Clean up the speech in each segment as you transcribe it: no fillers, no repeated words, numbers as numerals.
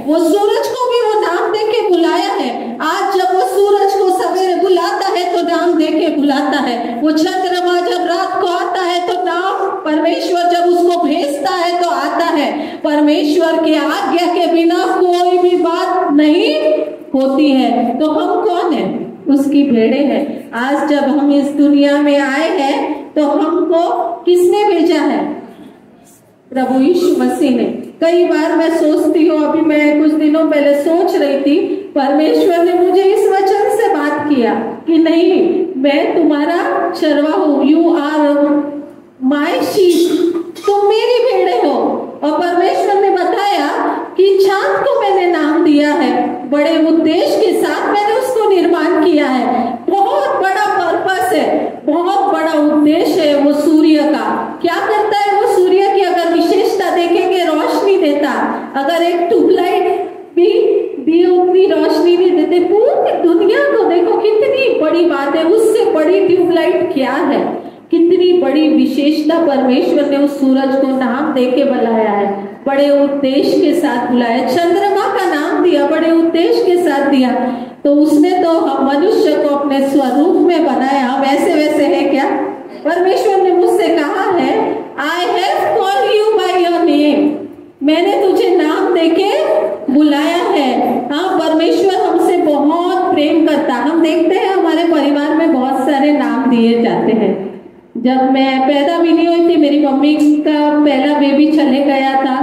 वो सूरज को भी वो नाम दे के बुलाया है। आज जब वो सूरज को सवेरे बुलाता है तो नाम दे के बुलाता है। वो चंद्रमा जब रात को आता है तो नाम, परमेश्वर जब उसको भेजता है तो आता है। परमेश्वर की आज्ञा के बिना कोई भी बात नहीं होती है। तो हम कौन है? उसकी भेड़े हैं। आज जब हम इस दुनिया में आए हैं तो हमको किसने भेजा है? प्रभु यीशु मसीह ने। कई बार मैं सोचती हूँ, अभी मैं कुछ दिनों पहले सोच रही थी, परमेश्वर ने मुझे इस वचन से बात किया कि नहीं, मैं तुम्हारा चरवाहा हूँ, यू आर माय शीप, तुम मेरी भेड़े हो। और परमेश्वर ने बताया कि चांद को मैंने नाम दिया है, बड़े उद्देश्य के साथ मैंने उसको निर्माण किया है। बहुत बड़ा पर्पस है, बहुत बड़ा उद्देश्य है वो सूर्य का। क्या करता है वो सूर्य की अगर विशेषता देखेंगे, रोशनी देता। अगर एक ट्यूबलाइट भी उतनी रोशनी नहीं देते, पूरी दुनिया को देखो कितनी बड़ी बात है। उससे बड़ी ट्यूबलाइट क्या है? कितनी बड़ी विशेषता परमेश्वर ने उस सूरज को नाम दे के बुलाया है, बड़े उद्देश्य के साथ बुलाया। चंद्रमा का नाम दिया, बड़े उद्देश्य के साथ दिया। तो उसने तो मनुष्य को अपने स्वरूप में बनाया, वैसे वैसे है क्या? परमेश्वर ने मुझसे कहा है, I have called you by your name, मैंने तुझे नाम देके बुलाया है। हाँ, परमेश्वर हमसे बहुत प्रेम करता। हम देखते हैं हमारे परिवार में बहुत सारे नाम दिए जाते हैं। जब मैं पैदा भी नहीं हुई थी, मेरी मम्मी का पहला बेबी चले गया था।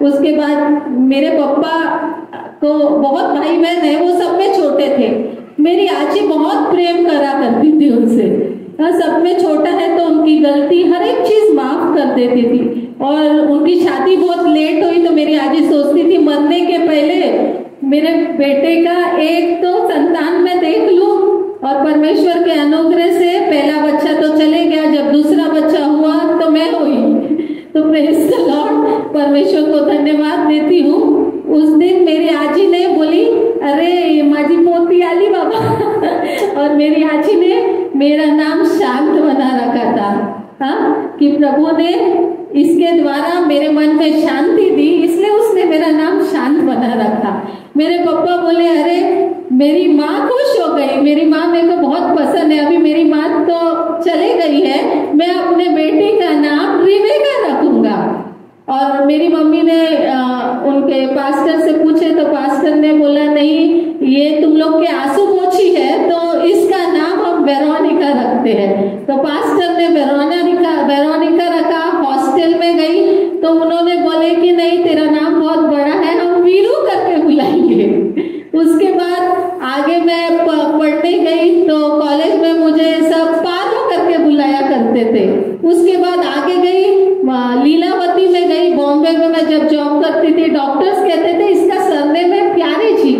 उसके बाद मेरे पापा को बहुत भाई बहन है, वो सब में छोटे थे। मेरी आजी बहुत प्रेम करा करती थी उनसे। सब में छोटा है तो उनकी गलती हर एक चीज माफ कर देती थी। और उनकी शादी बहुत लेट हुई तो मेरी आजी सोचती थी मरने के पहले मेरे बेटे का एक तो संतान मैं देख लूं। और परमेश्वर के अनुग्रह से पहला बच्चा तो चले गया, जब दूसरा बच्चा हुआ तो मैं हुई। तो प्रेज़ द लॉर्ड, परमेश्वर को धन्यवाद देती हूँ। उस दिन मेरी आजी ने बोली, अरे माझी पोती आली बाबा। और मेरी आजी ने मेरा नाम शांत बना रखा था। हाँ, कि प्रभु ने इसके द्वारा मेरे मन में शांति दी, इसलिए उसने मेरा नाम शांत बना रखा। मेरे पापा बोले, अरे मेरी माँ खुश हो गई, मेरी माँ मेरे को बहुत पसंद है। अभी मेरी माँ तो चले गई है, मैं अपने बेटे का नाम रिवेका रखूंगा। और मेरी मम्मी ने उनके पास्टर से पूछे तो पास्टर ने बोला, नहीं, ये तुम लोग के आंसू पोछी है तो इसका नाम हम वेरोनिका रखते हैं। तो पास्टर ने वेरोनिका रखा। हॉस्टल में गई तो उन्होंने बोले कि नहीं, तेरा नाम बहुत बड़ा है, हम वीरू करके बुलाएंगे। उसके बाद आगे मैं पढ़ने गई तो कॉलेज में मुझे सब पारो करके बुलाया करते थे। उसके बाद आगे गई, लीलावती में गई, बॉम्बे में मैं जब जॉब करती थी, डॉक्टर्स कहते थे इसका सरनेम है प्यारे जी।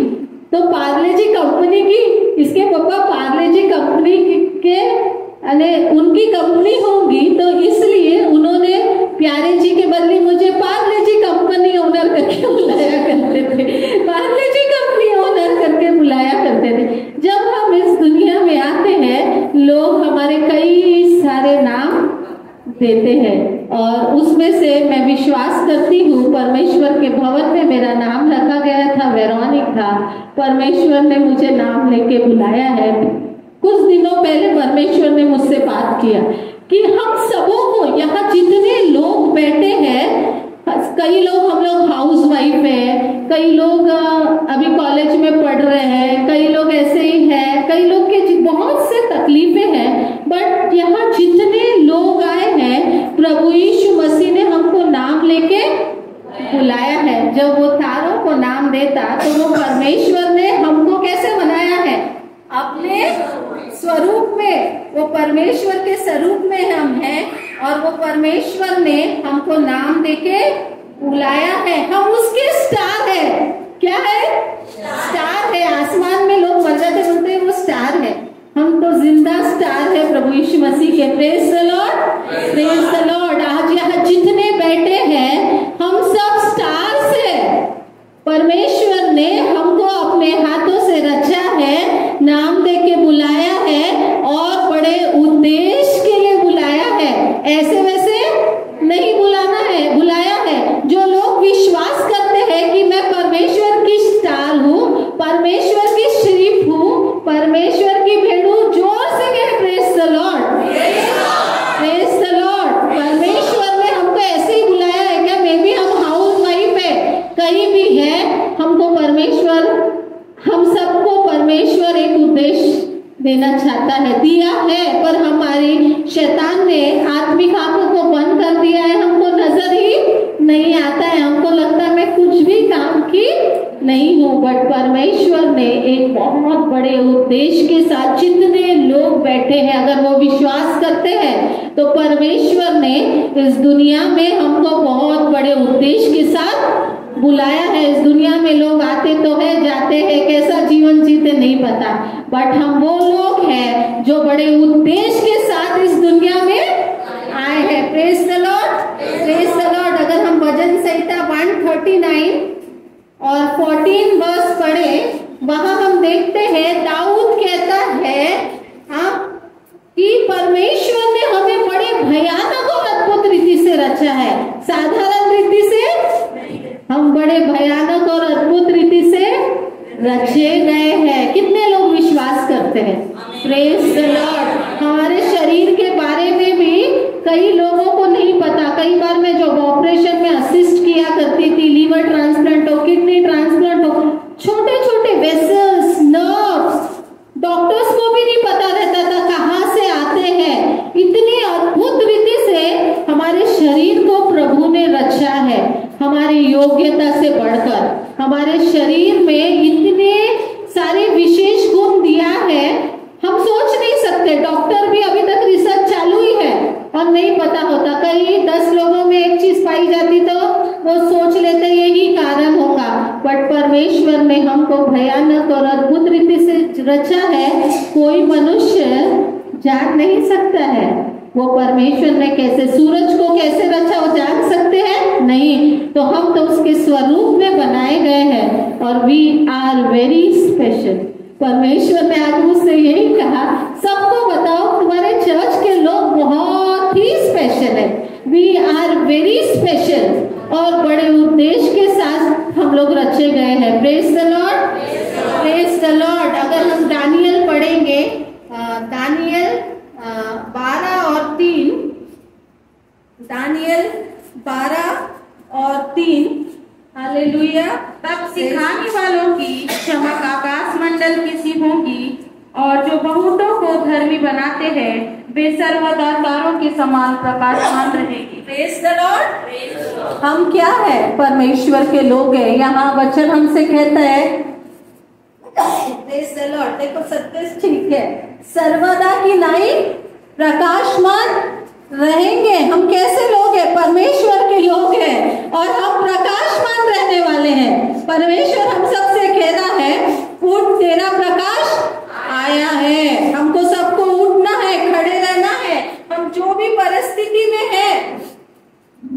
तो पार्ले जी कंपनी की, इसके पापा पार्ले जी कंपनी के उनकी कंपनी होगी, तो इसलिए उन्होंने प्यारे जी के बदले मुझे पार्ले जी कंपनी ओनर करके बुलाया करते थे। पार्ले जी कंपनी ओनर करके बुलाया करते थे। जब हम इस दुनिया में आते हैं, लोग हमारे कई सारे नाम देते हैं और उसमें से मैं विश्वास करती हूँ परमेश्वर के भवन में मेरा नाम रखा गया था वेरोनिका। परमेश्वर ने मुझे नाम लेके बुलाया है। कुछ दिनों पहले परमेश्वर ने मुझसे बात किया कि हम सबों को, यहाँ जितने लोग बैठे हैं, कई लोग, हम लोग हाउस वाइफ है, कई लोग अभी कॉलेज में पढ़ रहे हैं, कई लोग ऐसे ही हैं, कई लोग के बहुत से तकलीफें हैं, बट यहाँ जितने लोग आए हैं, प्रभु यीशु मसीह ने हमको नाम लेके बुलाया है। जब वो तारों को नाम देता तो वो परमेश्वर ने हमको कैसे बनाया है? अपने स्वरूप में। वो परमेश्वर के स्वरूप में हम हैं और वो परमेश्वर ने हमको नाम देके बुलाया है। हम उसके स्टार है। क्या है? स्टार है। आसमान में लोग मर जाते बोलते हैं वो स्टार है, हम तो जिंदा स्टार है प्रभु यीशु मसीह के। Praise the lord, praise the lord. आज यहाँ जितने बैठे हैं हम सब स्टार्स है। परमेश्वर ने हमको अपने हाथों से रचा है, नाम देके बुलाया है और बड़े उद्देश्य के लिए बुलाया है। ऐसे वैसे नहीं बुलाया है। जो लोग विश्वास करते हैं कि मैं परमेश्वर की देना चाहता है, दिया है, पर हमारी शैतान ने आत्मिक आंखों को बंद कर दिया है, हमको नजर ही नहीं आता है, हमको लगता है मैं कुछ भी काम की नहीं हूँ। बट परमेश्वर ने एक बहुत बड़े उद्देश्य के साथ, जितने लोग बैठे हैं अगर वो विश्वास करते हैं तो परमेश्वर ने इस दुनिया में हमको बहुत बड़े उद्देश्य के साथ बुलाया है। इस दुनिया में लोग आते तो है, जाते हैं, कैसा जीवन जीते नहीं पता, बट हम वो लोग हैं जो बड़े उद्देश्य के साथ इस दुनिया में आए हैं। Praise the lord, praise the Lord. अगर हम भजन संहिता 139 और 14 वर्स पढ़े, वहां हम देखते हैं दाऊद कहता है कि परमेश्वर ने हमें बड़े भयानक और अद्भुत रीति से रचा है, साधारण रीति से हम बड़े भयानक और अद्भुत रीति से रचे गए हैं। कितने लोग विश्वास करते हैं? Praise the Lord. हमारे शरीर के बारे में भी कई लोगों को नहीं पता। कई बार मैं जब ऑपरेशन में असिस्ट किया करती थी, लीवर ट्रांसप्लांट हो, किडनी ट्रांसप्लांट हो, छोटे छोटे वेसल्स, नर्व्स, डॉक्टर्स को भी नहीं पता रहता था कहाँ से आते हैं। इतनी अद्भुत रीति से हमारे शरीर को प्रभु ने रचा है, हमारी योग्यता से बढ़कर हमारे शरीर में इतने सारे विशेष गुण दिया है, हम सोच नहीं सकते। डॉक्टर भी अभी तक रिसर्च चालू ही है और नहीं पता होता। कई 10 लोगों में एक चीज पाई जाती तो वो सोच लेते यही कारण होगा, बट परमेश्वर ने हमको भयानक और अद्भुत रीति से रचा है। कोई मनुष्य जान नहीं सकता है वो परमेश्वर ने कैसे, सूरज को कैसे रचा वो जान सकते हैं? नहीं। तो हम तो उसके स्वरूप में बनाए गए हैं और वी आर वेरी स्पेशल। परमेश्वर ने आज मुझसे यही कहा, सबको बताओ तुम्हारे चर्च के लोग बहुत ही स्पेशल है। वी आर वेरी स्पेशल और बड़े उद्देश्य के साथ हम लोग रचे गए हैं। Praise the lord, praise the Lord. अगर हम दानियल पढ़ेंगे, दानियल 12 और 3, दानियल 12 और 3, हालेलुया। तब सिखाने वालों की चमक आकाश मंडल की सी होगी और जो बहुतों को धर्मी बनाते हैं वे सर्वदा तारों के समान प्रकाशमान रहेगी। Praise the Lord. हम क्या है? परमेश्वर के लोग हैं। यहाँ वचन हमसे कहता है, प्रेज द लॉर्ड। देखो सत्य ठीक है, सर्वदा की नाई प्रकाशमान रहेंगे। हम कैसे लोग हैं? परमेश्वर के लोग हैं और हम प्रकाशमान रहने वाले हैं। परमेश्वर हम सबसे कह रहा है, उठ तेरा प्रकाश आया है। हमको सबको उठना है, खड़े रहना है। हम जो भी परिस्थिति में है,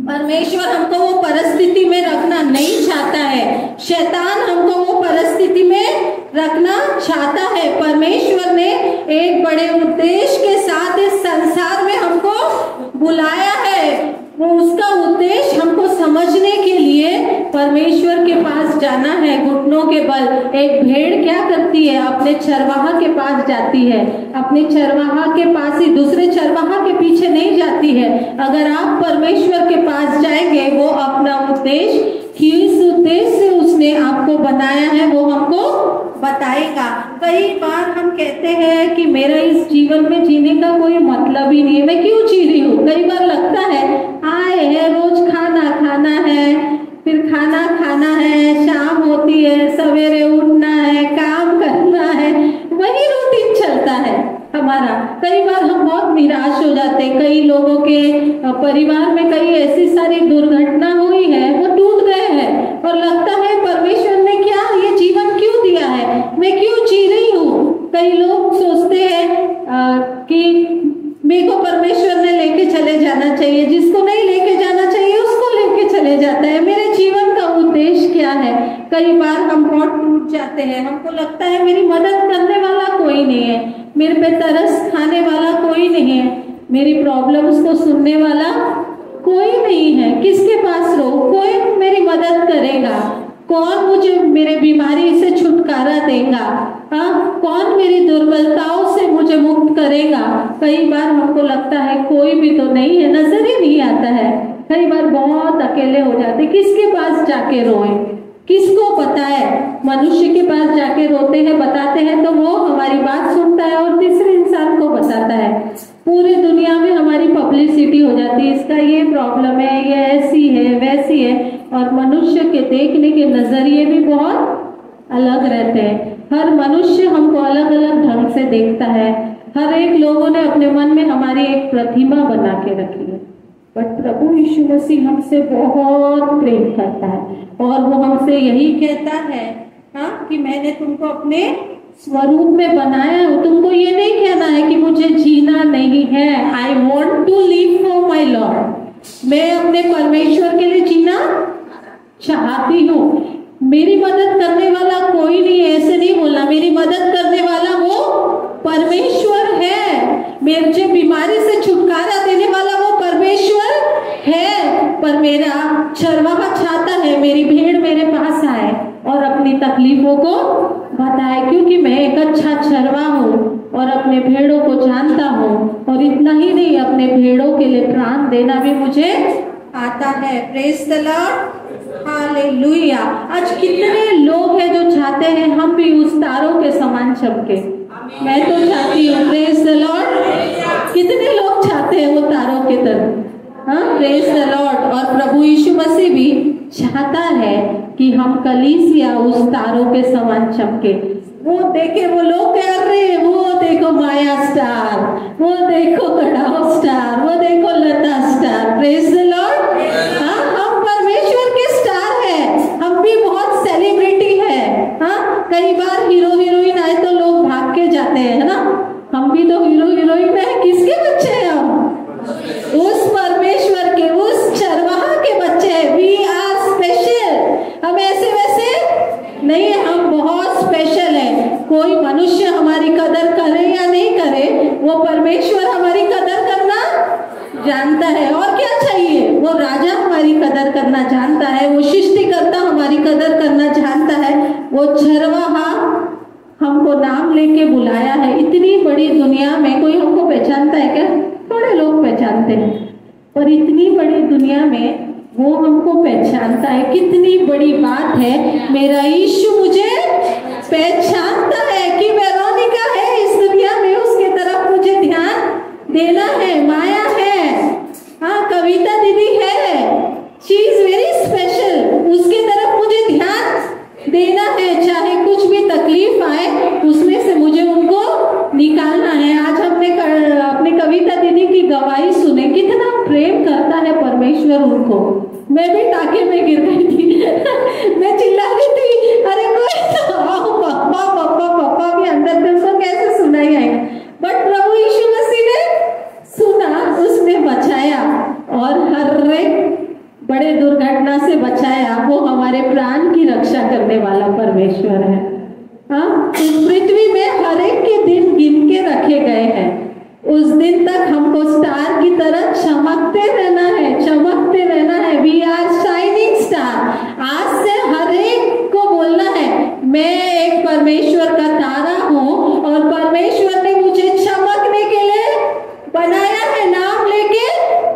परमेश्वर हमको वो परिस्थिति में रखना नहीं चाहता है। शैतान हमको वो परिस्थिति में रखना चाहता है। परमेश्वर ने एक बड़े उद्देश्य के साथ इस संसार में हमको बुलाया है। वो उसका उद्देश्य हमको समझने के लिए परमेश्वर के पास जाना है। घुटनों के बल एक भेड़ क्या करती है? अपने चरवाहा के पास जाती है। अपने चरवाहा के पास ही, दूसरे चरवाहा के पीछे नहीं जाती है। अगर आप परमेश्वर के पास जाएंगे, वो अपना उद्देश्य, किस उद्देश्य से उसने आपको बनाया है, वो हमको बताएगा। कई बार हम कहते हैं कि मेरा इस जीवन में जीने का कोई मतलब ही नहीं है, मैं क्यों जी रही हूँ। कई बार लगता है आए है, रोज खाना खाना है, फिर खाना खाना है, शाम होती है, सवेरे उठना है, काम करना है, वही रूटीन चलता है हमारा। कई बार हम बहुत निराश हो जाते हैं। कई लोगों के परिवार में कई ऐसी सारी दुर्घटना हुई है, वो टूट गए हैं और लगता है परमेश्वर ने क्या ये जीवन क्यों दिया है, मैं क्यों जी रही हूँ। कई लोग सोचते हैं कि मेरे को परमेश्वर ने लेके चले जाना चाहिए, जिसको नहीं लेके जाना चाहिए उसको लेके चले जाता है। मेरे जीवन का उद्देश्य क्या है? कई बार हम बहुत टूट जाते हैं। हमको लगता है मेरी मदद करने वाला कोई नहीं है, मेरे पे तरस खाने वाला कोई नहीं है, मेरी प्रॉब्लम्स को सुनने वाला कोई नहीं है। किसके पास रो? कोई मेरी मदद करेगा? कौन मुझे मेरे बीमारी से छुटकारा देगा? हाँ, कौन मेरी दुर्बलताओं से मुझे मुक्त करेगा? कई बार हमको लगता है कोई भी तो नहीं है, नजर ही नहीं आता है। कई बार बहुत अकेले हो जाते, किसके पास जाके रोए? किसको पता है? मनुष्य के पास जाके रोते हैं, बताते हैं तो वो हमारी बात सुनता करता है और तीसरे इंसान को बताता है। पूरी दुनिया में हमारी पब्लिसिटी हो जाती है, इसका ये प्रॉब्लम है, ये ऐसी है वैसी है, और मनुष्य के देखने के नजरिए भी बहुत अलग रहते हैं। हर मनुष्य हमको अलग अलग ढंग से देखता है। हर एक लोगों ने अपने मन में हमारी एक प्रतिमा बना के रखी है, बट प्रभु यीशु मसीह हमसे बहुत प्रेम करता है और वो हमसे यही कहता है, हाँ, कि मैंने तुमको अपने स्वरूप में बनाया हूँ। तुमको ये नहीं कहना है कि मुझे जीना नहीं है। I want to live for my Lord. मैं अपने परमेश्वर के लिए जीना चाहती हूँ। मेरी मदद करने वाला कोई नहीं है, ऐसे नहीं बोलना। मेरी मदद करने वाला वो परमेश्वर है। मुझे बीमारी से छुटकारा देने वाला वो परमेश्वर है। पर मेरा चरवाहा चाहता है मेरी भेड़ मेरे पास आए और अपनी तकलीफों को बताए, क्योंकि मैं एक अच्छा चरवाहा हूँ और अपने भेड़ों को जानता हूँ। और इतना ही नहीं, अपने भेड़ों के लिए प्राण देना भी मुझे आता है। Praise the Lord, hallelujah. आज कितने लोग हैं जो चाहते हैं हम भी उस तारों के समान चमके। मैं तो चाहती हूँ। Praise the Lord. कितने लोग चाहते हैं वो तारों के तरह। हाँ, प्रेज द लॉर्ड। और प्रभु यीशु मसीह भी चाहता है कि हम कलीसिया उस तारों के समान चमके। वो देखे वो लोग कह रहे, वो देखो माया स्टार, वो देखो कड़ाव स्टार, वो देखो लता स्टार। Praise the Lord. हाँ, हम परमेश्वर के स्टार हैं। हम भी बहुत सेलिब्रिटी है। हाँ, कई बार हीरो हीरोइन आए तो लोग भाग के जाते हैं, है ना। हम भी तो हीरो हीरोइन है। किसके बच्चे हैं हम? उस परमेश्वर के, उस चरवाहा के बच्चे हैं। We are special. हम ऐसे वैसे नहीं है, हम बहुत स्पेशल है। कोई मनुष्य हमारी कदर करे या नहीं करे, वो परमेश्वर हमारी कदर करना जानता है। और क्या चाहिए? वो राजा हमारी कदर करना जानता है, वो सृष्टिकर्ता हमारी कदर करना जानता है, वो चरवाहा हमको नाम लेके बुलाया है। इतनी बड़ी दुनिया में कोई हमको पहचानता है क्या? थोड़े लोग पहचानते हैं, पर इतनी बड़ी दुनिया में वो हमको पहचानता है। कितनी बड़ी बात है, मेरा यीशु मुझे पहचानता है कि वेरोनिका है इस दुनिया में, उसके तरफ मुझे ध्यान देना है। माया है, हाँ, कविता दीदी है, शी इज वेरी स्पेशल, उसके तरफ मुझे ध्यान देना है। चाहे कुछ भी तकलीफ आए, उसमें से मुझे उनको निकालना है। आज हमने अपनी कविता दीदी की गवाही सुने, कितना प्रेम करता है परमेश्वर उनको। मैं भी टाके में गिर गई थी मैं चिल्ला रही थी, अरे कोई तो आओ, पप्पा पप्पा पप्पा भी अंदर थे, उसको कैसे सुनाई आएगा। बट प्रभु यीशु मसीह ने सुना, उसने बचाया और हर एक बड़े दुर्घटना से बचाया। वो हमारे प्राण की रक्षा करने वाला परमेश्वर है। हाँ, इस पृथ्वी में हर एक के दिन गिन के रखे गए हैं। उस दिन तक हमको स्टार की तरह चमकते रहना है, चमकते रहना है। We are shining star. आज से हर एक को बोलना है, मैं एक परमेश्वर का तारा हूँ और परमेश्वर ने मुझे चमकने के लिए बनाया है, नाम लेके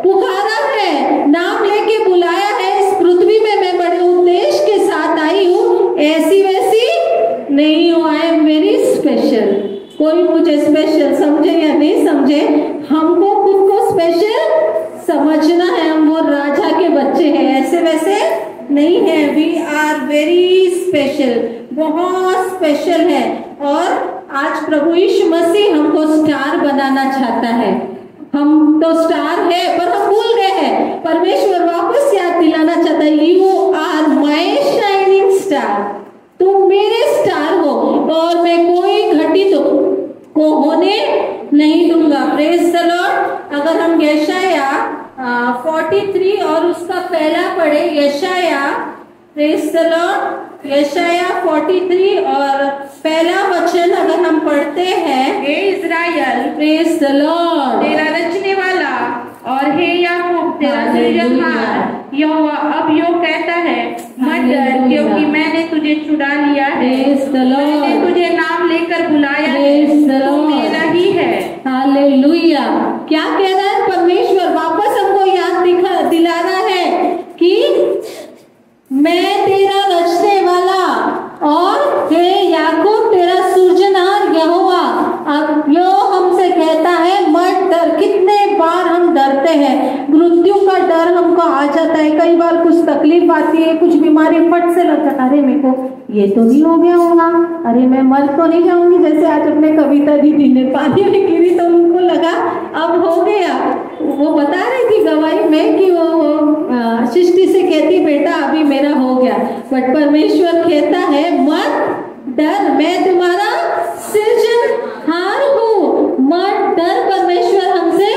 पुकारा है, नाम लेके बुलाया है। इस पृथ्वी में मैं बड़े उद्देश्य के साथ आई हूँ, ऐसी वैसी नहीं हूँ। I am very special. कोई मुझे स्पेशल समझे या नहीं समझे, हमको खुद को स्पेशल समझना है। हम वो राजा के बच्चे हैं, ऐसे वैसे नहीं है। वी आर वेरी स्पेशल, बहुत स्पेशल है। और आज प्रभु यीशु मसीह हमको स्टार बनाना चाहता है। हम तो स्टार है, पर हम भूल गए हैं। परमेश्वर वापस याद दिलाना चाहता है, you are my shining star. तुम मेरे स्टार हो और मैं कोई घटित को होने नहीं दूंगा। Praise the Lord. अगर हम यशाया 43 और उसका पहला पढ़े, यशाया, प्रेज द लॉर्ड, यशाया 43 और पहला वचन अगर हम पढ़ते हैं, हे इज़राइल, प्रेज द लॉर्ड, तेरा रचने वाला और हे याकूब तेरा सृजनहार यहोवा अब यो कहता है, मत डर, क्योंकि मैंने तुझे छुड़ा लिया है, मैंने तुझे नाम लेकर बुलाया है, तू मेरा ही है। हालेलुया। क्या कह रहा है परमेश्वर? वापस हमको याद दिला रहा है कि मैं तेरा रचने वाला और हे याकूब तेरा सृजनहार यहोवा। अब तकलीफ आती है, कुछ बीमारी फट से लग जाता, अरे मेरे को ये तो नहीं हो गया होगा, अरे मैं मर तो नहीं जाऊंगी। जैसे आज अपने कविता दीदी ने पानी में गिरी तो उनको लगा अब हो गया। वो बता रही थी गवाही में कि वो सृष्टि से कहती बेटा अभी मेरा हो गया, बट परमेश्वर कहता है मत डर, मैं तुम्हारा सृजनहार हूँ, मत डर। परमेश्वर हमसे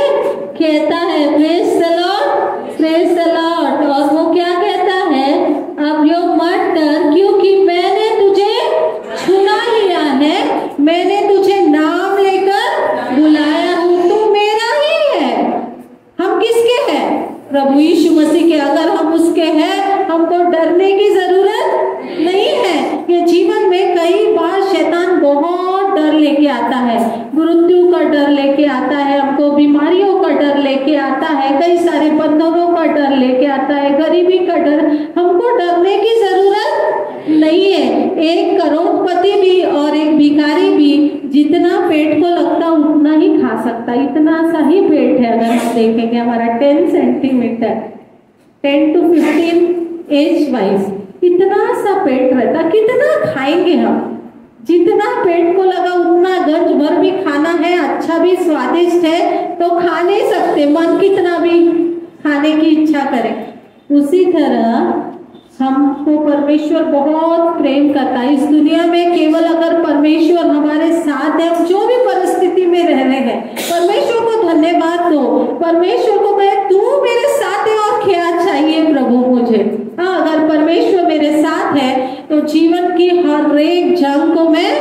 कहता है praise the lord, praise the Lord. और वो क्या कहता है, अब यो मत डर क्योंकि मैंने तुझे चुना लिया है, मैंने तुझे नाम लेकर बुलाया हूँ, तू मेरा ही है। हम किसके हैं? प्रभु यीशु मसीह के। अगर हम उसके हैं हमको डरने की जरूरत नहीं है। ये जीवन में कई बार शैतान बहुत डर लेके आता है, मृत्यु का डर लेके आता है, हमको बीमारियों का डर लेके आता है, कई सारे बंधनों का डर लेके आता है, गरीबी का डर। हमको डरने की जरूरत नहीं है। एक करोड़पति भी और एक भिखारी भी जितना पेट को लगता उतना ही खा सकता, इतना सा ही पेट है। अगर हम देखेंगे हमारा 10 सेंटीमीटर 10 to 15 एज वाइज इतना सा पेट रहता, कितना खाएंगे हम? जितना पेट को लगा उतना गंज भर भी खाना है, अच्छा भी स्वादिष्ट है तो खा नहीं सकते, मन कितना भी खाने की इच्छा करे। उसी तरह हमको परमेश्वर बहुत प्रेम करता है। इस दुनिया में केवल अगर परमेश्वर हमारे साथ है, हम जो भी परिस्थिति में रह रहे हैं, परमेश्वर को धन्यवाद दो, परमेश्वर को कहे तू मेरे साथ है और क्या चाहिए प्रभु मुझे। हाँ, अगर परमेश्वर मेरे साथ है तो जीवन की हर एक जंग को मैं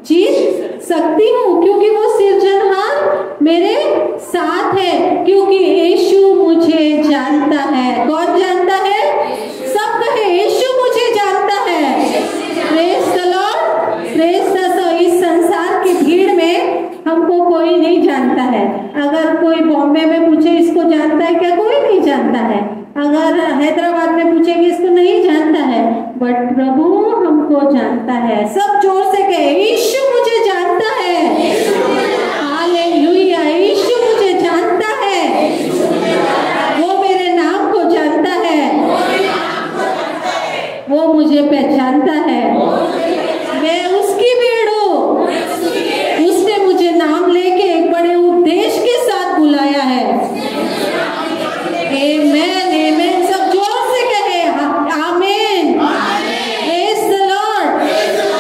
जीत सकती हूँ, क्योंकि वो सृजनहार मेरे साथ है, क्योंकि यीशु मुझे जानता है। कौन जानता है? सब कहे यीशु मुझे जानता है। Praise the lord, praise the Lord. इस संसार की भीड़ में हमको कोई नहीं जानता है। अगर कोई बॉम्बे में पूछे इसको जानता है क्या, कोई नहीं जानता है। अगर हैदराबाद में पूछेंगे इसको नहीं जानता है, बट प्रभु हमको जानता है। सब जोर से कहे यीशु मुझे जानता है। हालेलुया, यीशु मुझे जानता है, वो मेरे नाम को जानता है, वो मुझे पहचानता है, मैं उसकी भीड़ हूँ। उसने मुझे नाम लेके एक बड़े उद्देश्य के साथ बुलाया है। आमेन, आमेन। सब जोर से कहे आमेन, प्रेज द लॉर्ड,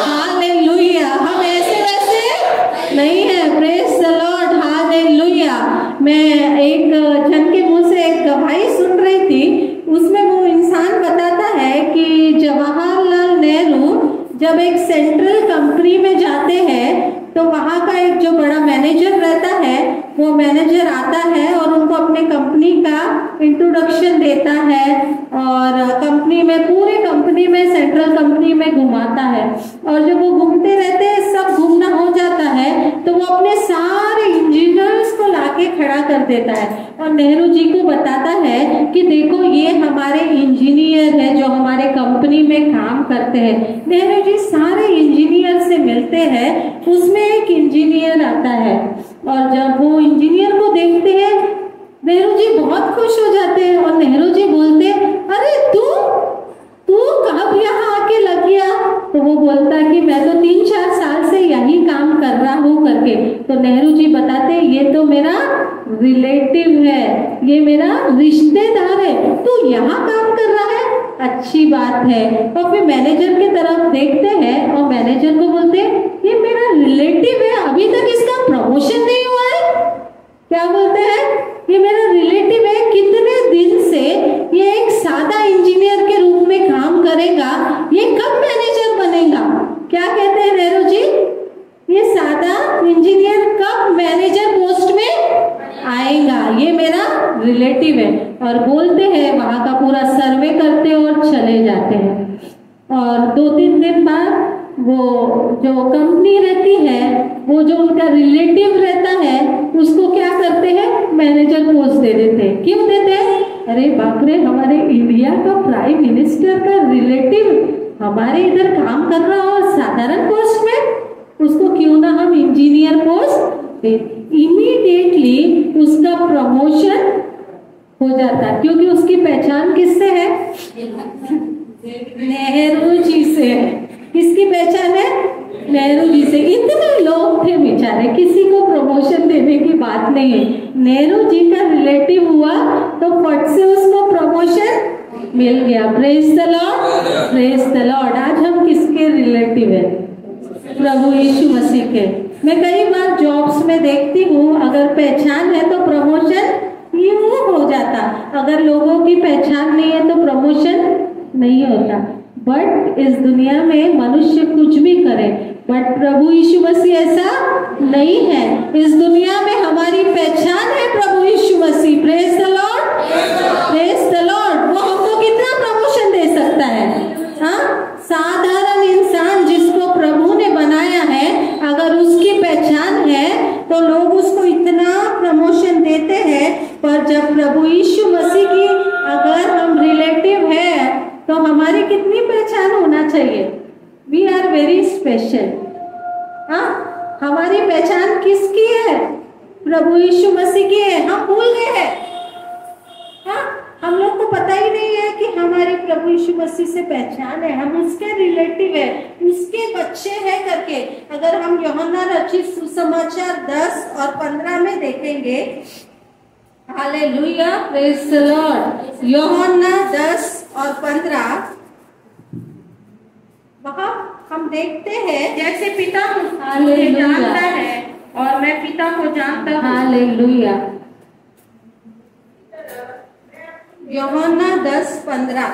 हालेलुया। हम ऐसे वैसे नहीं है, प्रेज द लॉर्ड, हालेलुया। मैं एक जन के मुंह से एक गवाही सुन रही थी, उसमें वो इंसान बताता है कि जवाहरलाल नेहरू जब एक सेंट्रल कंपनी में जाते हैं तो वहाँ का एक जो बड़ा मैनेजर रहता है, वो मैनेजर आता है और उनको अपने कंपनी का इंट्रोडक्शन देता है और कंपनी में, पूरे कंपनी में, सेंट्रल कंपनी में घुमाता है। और जब वो घूमते रहते हैं, सब घूमना हो जाता है, तो वो अपने सारे इंजीनियर्स को लाके खड़ा कर देता है और नेहरू जी को बताता है कि देखो ये हमारे इंजीनियर है जो हमारे कंपनी में काम करते हैं। नेहरू जी सारे इंजीनियर से मिलते हैं, उसमें एक इंजीनियर आता है और जब वो इंजीनियर को देखते हैं नेहरू जी बहुत खुश हो जाते हैं और नेहरू जी बोलते हैं अरे तू कब यहाँ आके लग गया? तो वो बोलता है कि मैं तो 3-4 साल से यही काम कर रहा हूँ करके। तो नेहरू जी बताते हैं ये तो मेरा रिलेटिव है, ये मेरा रिश्तेदार है, तू यहाँ काम कर रहा है, अच्छी बात है। और फिर मैनेजर की तरफ देखते हैं और मैनेजर को बोलते हैं ये मेरा रिलेटिव है, अभी तक इसका प्रमोशन नहीं हुआ है। क्या बोलते हैं? ये मेरा रिलेटिव है, कितने दिन से ये एक सादा इंजीनियर के रूप में काम करेगा, ये कब मैनेजर बनेगा? क्या कहते हैं नेहरू जी? ये सादा इंजीनियर कब मैनेजर पोस्ट में आएगा, ये मेरा रिलेटिव है। और बोलते हैं, वहां का पूरा सर्वे करते और चले जाते हैं। और 2-3 दिन बाद वो जो कंपनी रहती है, वो जो उनका रिलेटिव रहता है, उसको क्या करते हैं? मैनेजर पोस्ट दे देते हैं। क्यों देते हैं? अरे बाप रे, हमारे इंडिया का प्राइम मिनिस्टर का रिलेटिव हमारे इधर काम कर रहा हो साधारण पोस्ट में, उसको क्यों ना हम इंजीनियर पोस्ट दे। इमीडिएटली उसका प्रमोशन हो जाता, क्योंकि उसकी पहचान किससे है? नेहरू जी से है। किसकी पहचान है? नेहरू जी से। इतने लोग थे बेचारे, किसी को प्रमोशन देने की बात नहीं है। नेहरू जी का रिलेटिव हुआ तो फट से उसको प्रमोशन मिल गया। Praise the lord, praise the lord. आज हम किसके रिलेटिव है? प्रभु यीशु मसीह के। मैं कई बार जॉब्स में देखती हूँ, अगर पहचान है तो प्रमोशन यूं हो जाता, अगर लोगों की पहचान नहीं है तो प्रमोशन नहीं होता। बट इस दुनिया में मनुष्य कुछ भी करे, बट प्रभु यीशु मसीह ऐसा नहीं है। इस दुनिया में हमारी पहचान है प्रभु Yeshu Masih. Praise the lord, praise the lord. वो हमको कितना प्रमोशन दे सकता है? हाँ, साधारण इंसान जिसको प्रभु ने बनाया है, अगर उसकी पहचान है तो लोग उसको इतना प्रमोशन देते हैं। पर जब प्रभु यीशु मसीह की अगर हम रिलेटिव है तो हमारी कितनी पहचान होना चाहिए? We are very special. हाँ, हमारी पहचान किसकी है? प्रभु यीशु मसीह की है। हम भूल गए हैं। हाँ, हम लोग को पता ही नहीं है कि हमारी प्रभु यीशु मसीह से पहचान है, हम उसके रिलेटिव है, उसके बच्चे हैं करके। अगर हम यूहन्ना रचित सुसमाचार 10 और 15 में देखेंगे, हालेलुया, प्रेज द लॉर्ड। यूहन्ना 10 और 15, वहाँ हम देखते हैं, जैसे पिता मुझे जानता है और मैं पिता को जानता हूँ। हालेलुया। यूहन्ना 10:15।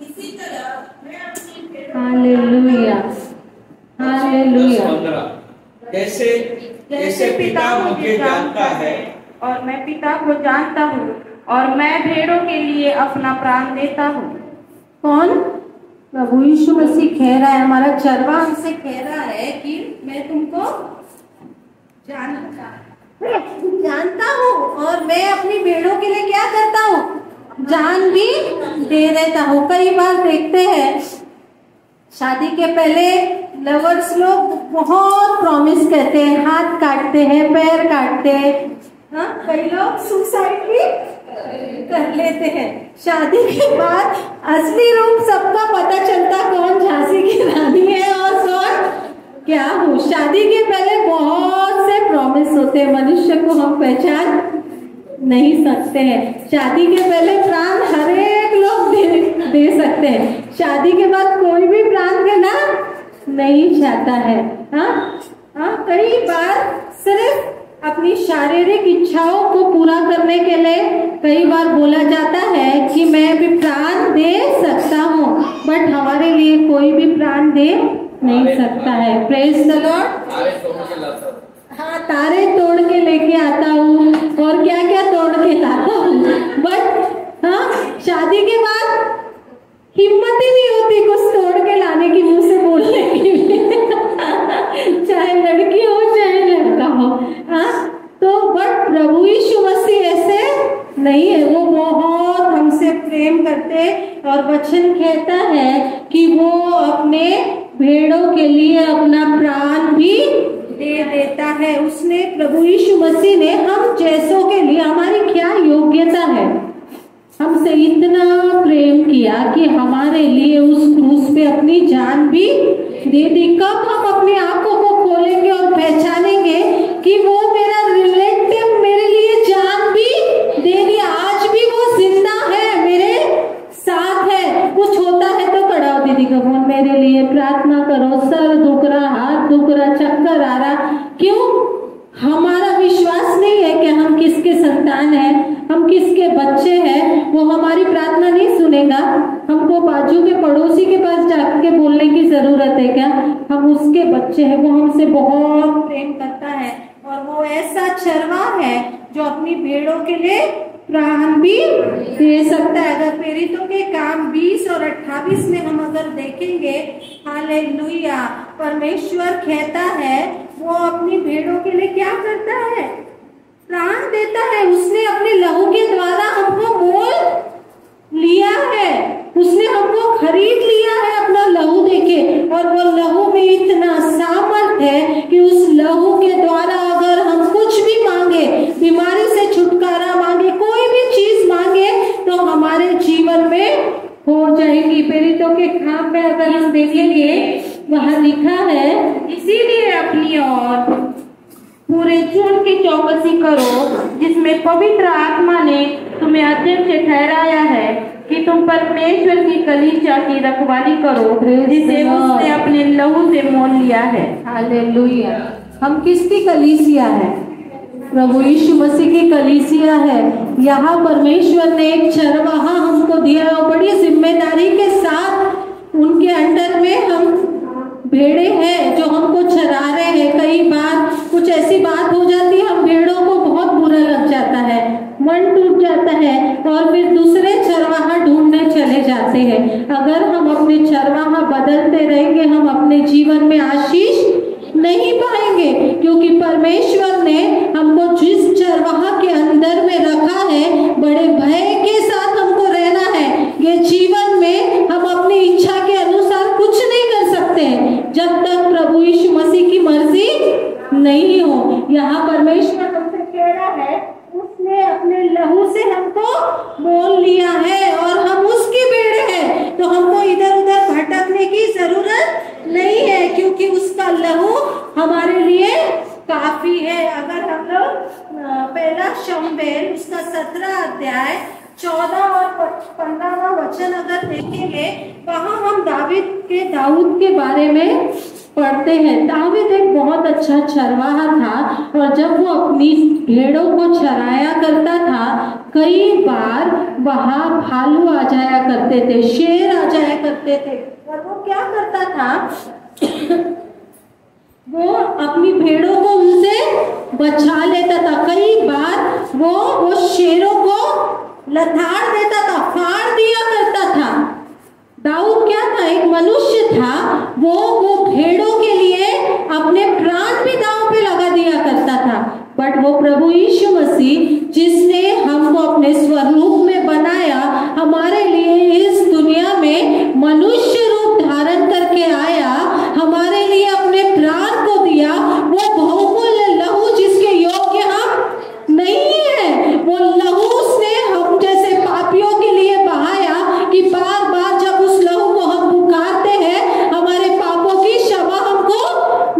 इसी तरह मैं अपनी भेड़ों हालेलुया, हालेलुया। जैसे पिता मुझे जानता है और मैं पिता को जानता हूँ, और मैं भेड़ों के लिए अपना प्राण देता हूँ। कौन? प्रभु यीशु मसीह कह रहा है, हमारा चरवा हमसे कह रहा है कि मैं तुमको जानता हूँ और मैं अपनी भेड़ों के लिए क्या करता हूँ? जान भी दे देता हूँ। कई बार देखते हैं शादी के पहले लवर्स लोग बहुत प्रॉमिस करते हैं, हाथ काटते हैं, पैर काटते हैं। हाँ, कई लोग सुसाइड भी कर लेते हैं। शादी के बाद असली रूप सबका पता चलता, कौन झांसी की रानी है और कौन क्या हो। शादी के पहले बहुत से प्रॉमिस होते हैं, मनुष्य को हम पहचान नहीं सकते हैं। शादी के पहले प्राण हर एक लोग दे सकते हैं, शादी के बाद कोई भी प्राण देना नहीं चाहता है। हाँ, कई बार सिर्फ अपनी शारीरिक इच्छाओं को पूरा करने के लिए कई बार बोला जाता है कि मैं भी प्राण दे सकता हूँ, बट हमारे लिए कोई भी प्राण दे नहीं सकता है। Praise the Lord. हाँ, तारे तोड़ के लेके आता हूँ और क्या क्या तोड़ के लाता हूँ, बट हाँ, शादी के बाद हिम्मत ही नहीं होती कुछ तोड़ के लाने की, मुंह से बोलने की चाहे लड़की हो चाहे लड़का हो। हाँ, तो बट प्रभु यीशु मसीह ऐसे नहीं है। वो बहुत हमसे प्रेम करते और वचन कहता है कि वो अपने भेड़ों के लिए अपना प्राण भी दे देता है। उसने, प्रभु यीशु मसीह ने हम जैसों के लिए, हमारी क्या योग्यता है, हमसे इतना प्रेम किया कि हमारे लिए उस क्रूस पे अपनी जान भी दे दी। कब हम अपनी आंखों को खोलेंगे और पहचानेंगे कि वो मेरा रिलेटिव मेरे लिए जान भी दे दिया, आज भी वो जिंदा है, मेरे साथ है। कुछ होता है तो खड़ा हो, दीदी कपूर मेरे लिए प्रार्थना करो, सर दुख रहा, हाथ दुख रहा, चक्कर आ रहा। क्यों? हमारा विश्वास नहीं है कि हम किसके संतान हैं, हम किसके बच्चे हैं। वो हमारी प्रार्थना नहीं सुनेगा। हमको बाजू के पड़ोसी के पास जाके बोलने की जरूरत है क्या? हम उसके बच्चे हैं, वो हमसे बहुत प्रेम करता है और वो ऐसा चरवा है जो अपनी भेड़ों के लिए प्राण भी दे सकता है। अगर प्रेरितों के काम 20 और 28 में हम अगर देखेंगे, हालेलुया, परमेश्वर कहता है वो अपनी भेड़ों के लिए क्या करता है? प्राण देता है। उसने अपने लहू के द्वारा हमको मोल लिया है, उसने हमको खरीद लिया है अपना लहू देके। और वो लहू में इतना सामर्थ है कि उस लहू के द्वारा अगर हम कुछ भी मांगे, बीमारी से छुटकारा मांगे, कोई भी चीज मांगे, अपनी और पूरे झुंड की चौकसी करो, जिसमें पवित्र आत्मा ने तुम्हें अध्यक्ष ठहराया है कि तुम परमेश्वर की कलीसिया की रखवाली करो, जिसे उसने अपने लहू से मोल लिया है। हालेलुया। हम किसकी कलीसिया है? प्रभु यीशु मसीह की कलीसिया है। यहाँ परमेश्वर ने एक चरवाहा हमको दिया है और बड़ी जिम्मेदारी के साथ उनके अंडर में हम भेड़े हैं जो हमको चरा रहे हैं। कई बार कुछ ऐसी बात हो जाती है, हम भेड़ों को बहुत बुरा लग जाता है, मन टूट जाता है और फिर दूसरे चरवाहा ढूंढने चले जाते हैं। अगर हम अपने चरवाहा बदलते रहेंगे, हम अपने जीवन में आशीष नहीं पाएंगे, क्योंकि परमेश्वर ने हमको जिस चरवाहा के अंदर में रखा है, बड़े भय के साथ हमको रहना है। ये जीवन में हम अपनी इच्छा के अनुसार कुछ नहीं कर सकते जब तक प्रभु यीशु मसीह की मर्जी नहीं हो। यहाँ परमेश्वर हमसे कह रहा है, उसने अपने लहू से हमको मोल लिया है और हम उसकी भेड़ हैं, तो हमको इधर उधर भटकने की जरूरत नहीं है, क्योंकि उसका लहू हमारे लिए काफी है। अगर हम लोग पहला शमूएल उसका 17 अध्याय 14 और 15वां वचन अगर देखेंगे, वहाँ हम दाऊद के बारे में पढ़ते हैं। दाऊद एक बहुत अच्छा चरवाहा था और जब वो अपनी भेड़ों को चराया करता था, कई बार वहाँ भालू आ जाया करते थे, शेर आ जाया करते थे, और वो क्या करता था वो अपनी भेड़ों को उनसे बचा लेता था। कई बार वो शेरों को लथाड़ देता था, फाड़ दिया करता था। दाऊद क्या था? एक मनुष्य था। वो भेड़ों के लिए अपने प्राण भी दांव पे लगा दिया करता था। बट वो प्रभु यीशु मसीह, जिसने हमको अपने स्वरूप में बनाया, हमारे लिए इस दुनिया में मनुष्य रूप धारण करके आया, हमारे लिए अपने प्राण को दिया। वो बहुमूल्य लहू जिसके योग्य हम नहीं है, वो लहू उसने हम जैसे पापियों के लिए बहाया कि बार बार जब उस लहू को हम पुकारते हैं, हमारे पापों की क्षमा हमको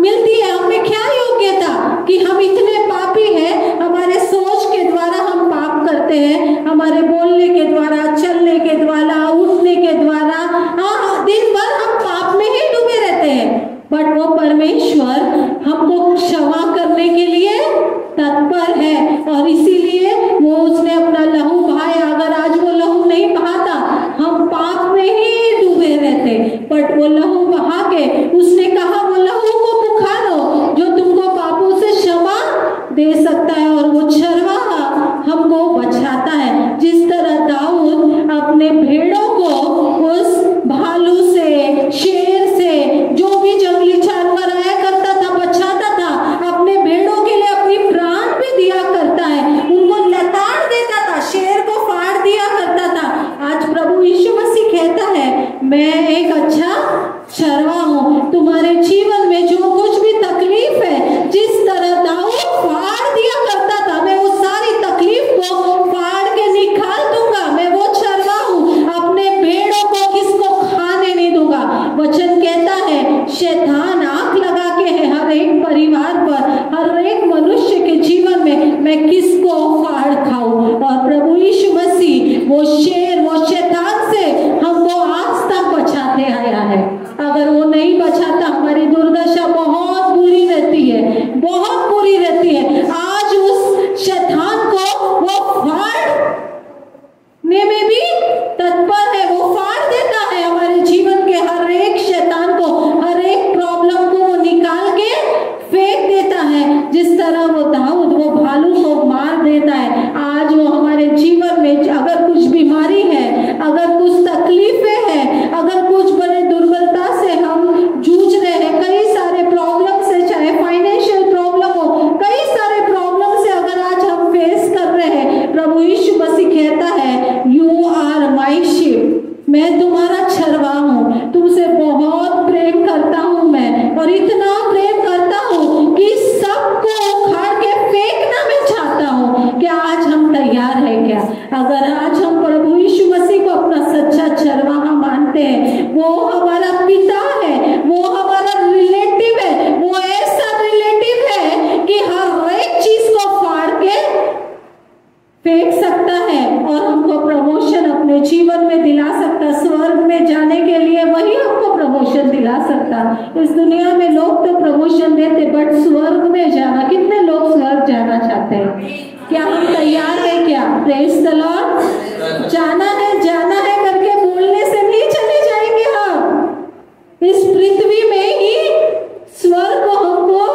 मिलती है। हमें क्या योग्यता कि हम इतने पापी हैं, हमारे सोच के द्वारा हम पाप करते हैं, हमारे बोलने के द्वारा, चलने के द्वारा, उठने के द्वारा, दिन भर हम पाप में ही डूबे रहते हैं। बट वो परमेश्वर हमको क्षमा करने के लिए तत्पर है और इसीलिए वो उसने अपना लहू बहाया। अगर आज वो लहू नहीं बहाता, हम पाप में ही डूबे रहते। बट वो लहू बहा के उसने कहा, वो लहू को पुकारो जो तुमको पापों से क्षमा दे सकता है, और वो चरवाहा हमको बचाता है। जिस तरह दाऊद अपने भेड़ों को उस भालू से, शेर से, जो भी जंगली जानवर आया करता था, बचाता था, अपने भेड़ों के लिए अपनी प्राण भी दिया करता है, उनको लताड़ देता था, शेर को फाड़ दिया करता था। आज प्रभु यीशु मसीह कहता है, मैं एक अच्छा चरवाहा हूँ। तुम्हारे जीवन में जो कुछ भी तकलीफ है, जिस तरह दाऊद फाड़ दिया करता था, मैं उस सारी तकलीफ को फाड़ के निकाल दूंगा। मैं वो चरवाहा हूँ, अपने भेड़ों को किसको खाने नहीं दूंगा। वचन कहता है, शैतान आंख लगा के है हर एक परिवार पर, हर एक मनुष्य के जीवन में, मैं किसको फाड़ खाऊं। और प्रभु यीशु मसीह वो शेर, वो शैतान से हमको आज तक बचाते आया है। अगर वो नहीं बचाता, हमारी दुर्दशा बहुत बुरी रहती है, बहुत बुरी रहती है। आज उस शैतान को वो फाड़ने में भी तत्पर है, वो फाड़ देता है हमारे जीवन के हर एक शैतान को, हर एक प्रॉब्लम को वो निकाल के फेंक देता है। जिस तरह वो दाऊद वो भालू को मार देता है, आज वो हमारे जीवन में अगर कुछ बीमारी है, अगर कुछ तकलीफें हैं, अगर कुछ बड़े दुर्बलता से हम जूझ रहे हैं, कई सारे प्रॉब्लम से, चाहे फाइनेंशियल प्रॉब्लम हो, कई सारे प्रॉब्लम से अगर आज हम फेस कर रहे हैं, प्रभु यीशु मसीह कहता है, यू आर माई शीप, मैं तुम्हारा चरवाहा हूँ, तुमसे बहुत प्रेम करता हूँ मैं, और इतना प्रेम करता हूँ कि सबको उखाड़ के फेंकना मैं चाहता हूँ। क्या आज हम तैयार हैं क्या? अगर आज हम प्रभु यीशु मसीह को अपना सच्चा चरवाहा मानते हैं, वो हमारा पिता है, वो हमारा रिलेटिव है, वो ऐसा रिलेटिव दुनिया में लोग तो प्रमोशन देते, बट स्वर्ग में जाना, कितने लोग स्वर्ग जाना चाहते हैं? क्या हम तैयार है क्या? Praise the Lord. जाना है करके बोलने से नहीं चले जाएंगे हम। इस पृथ्वी में ही स्वर्ग को हमको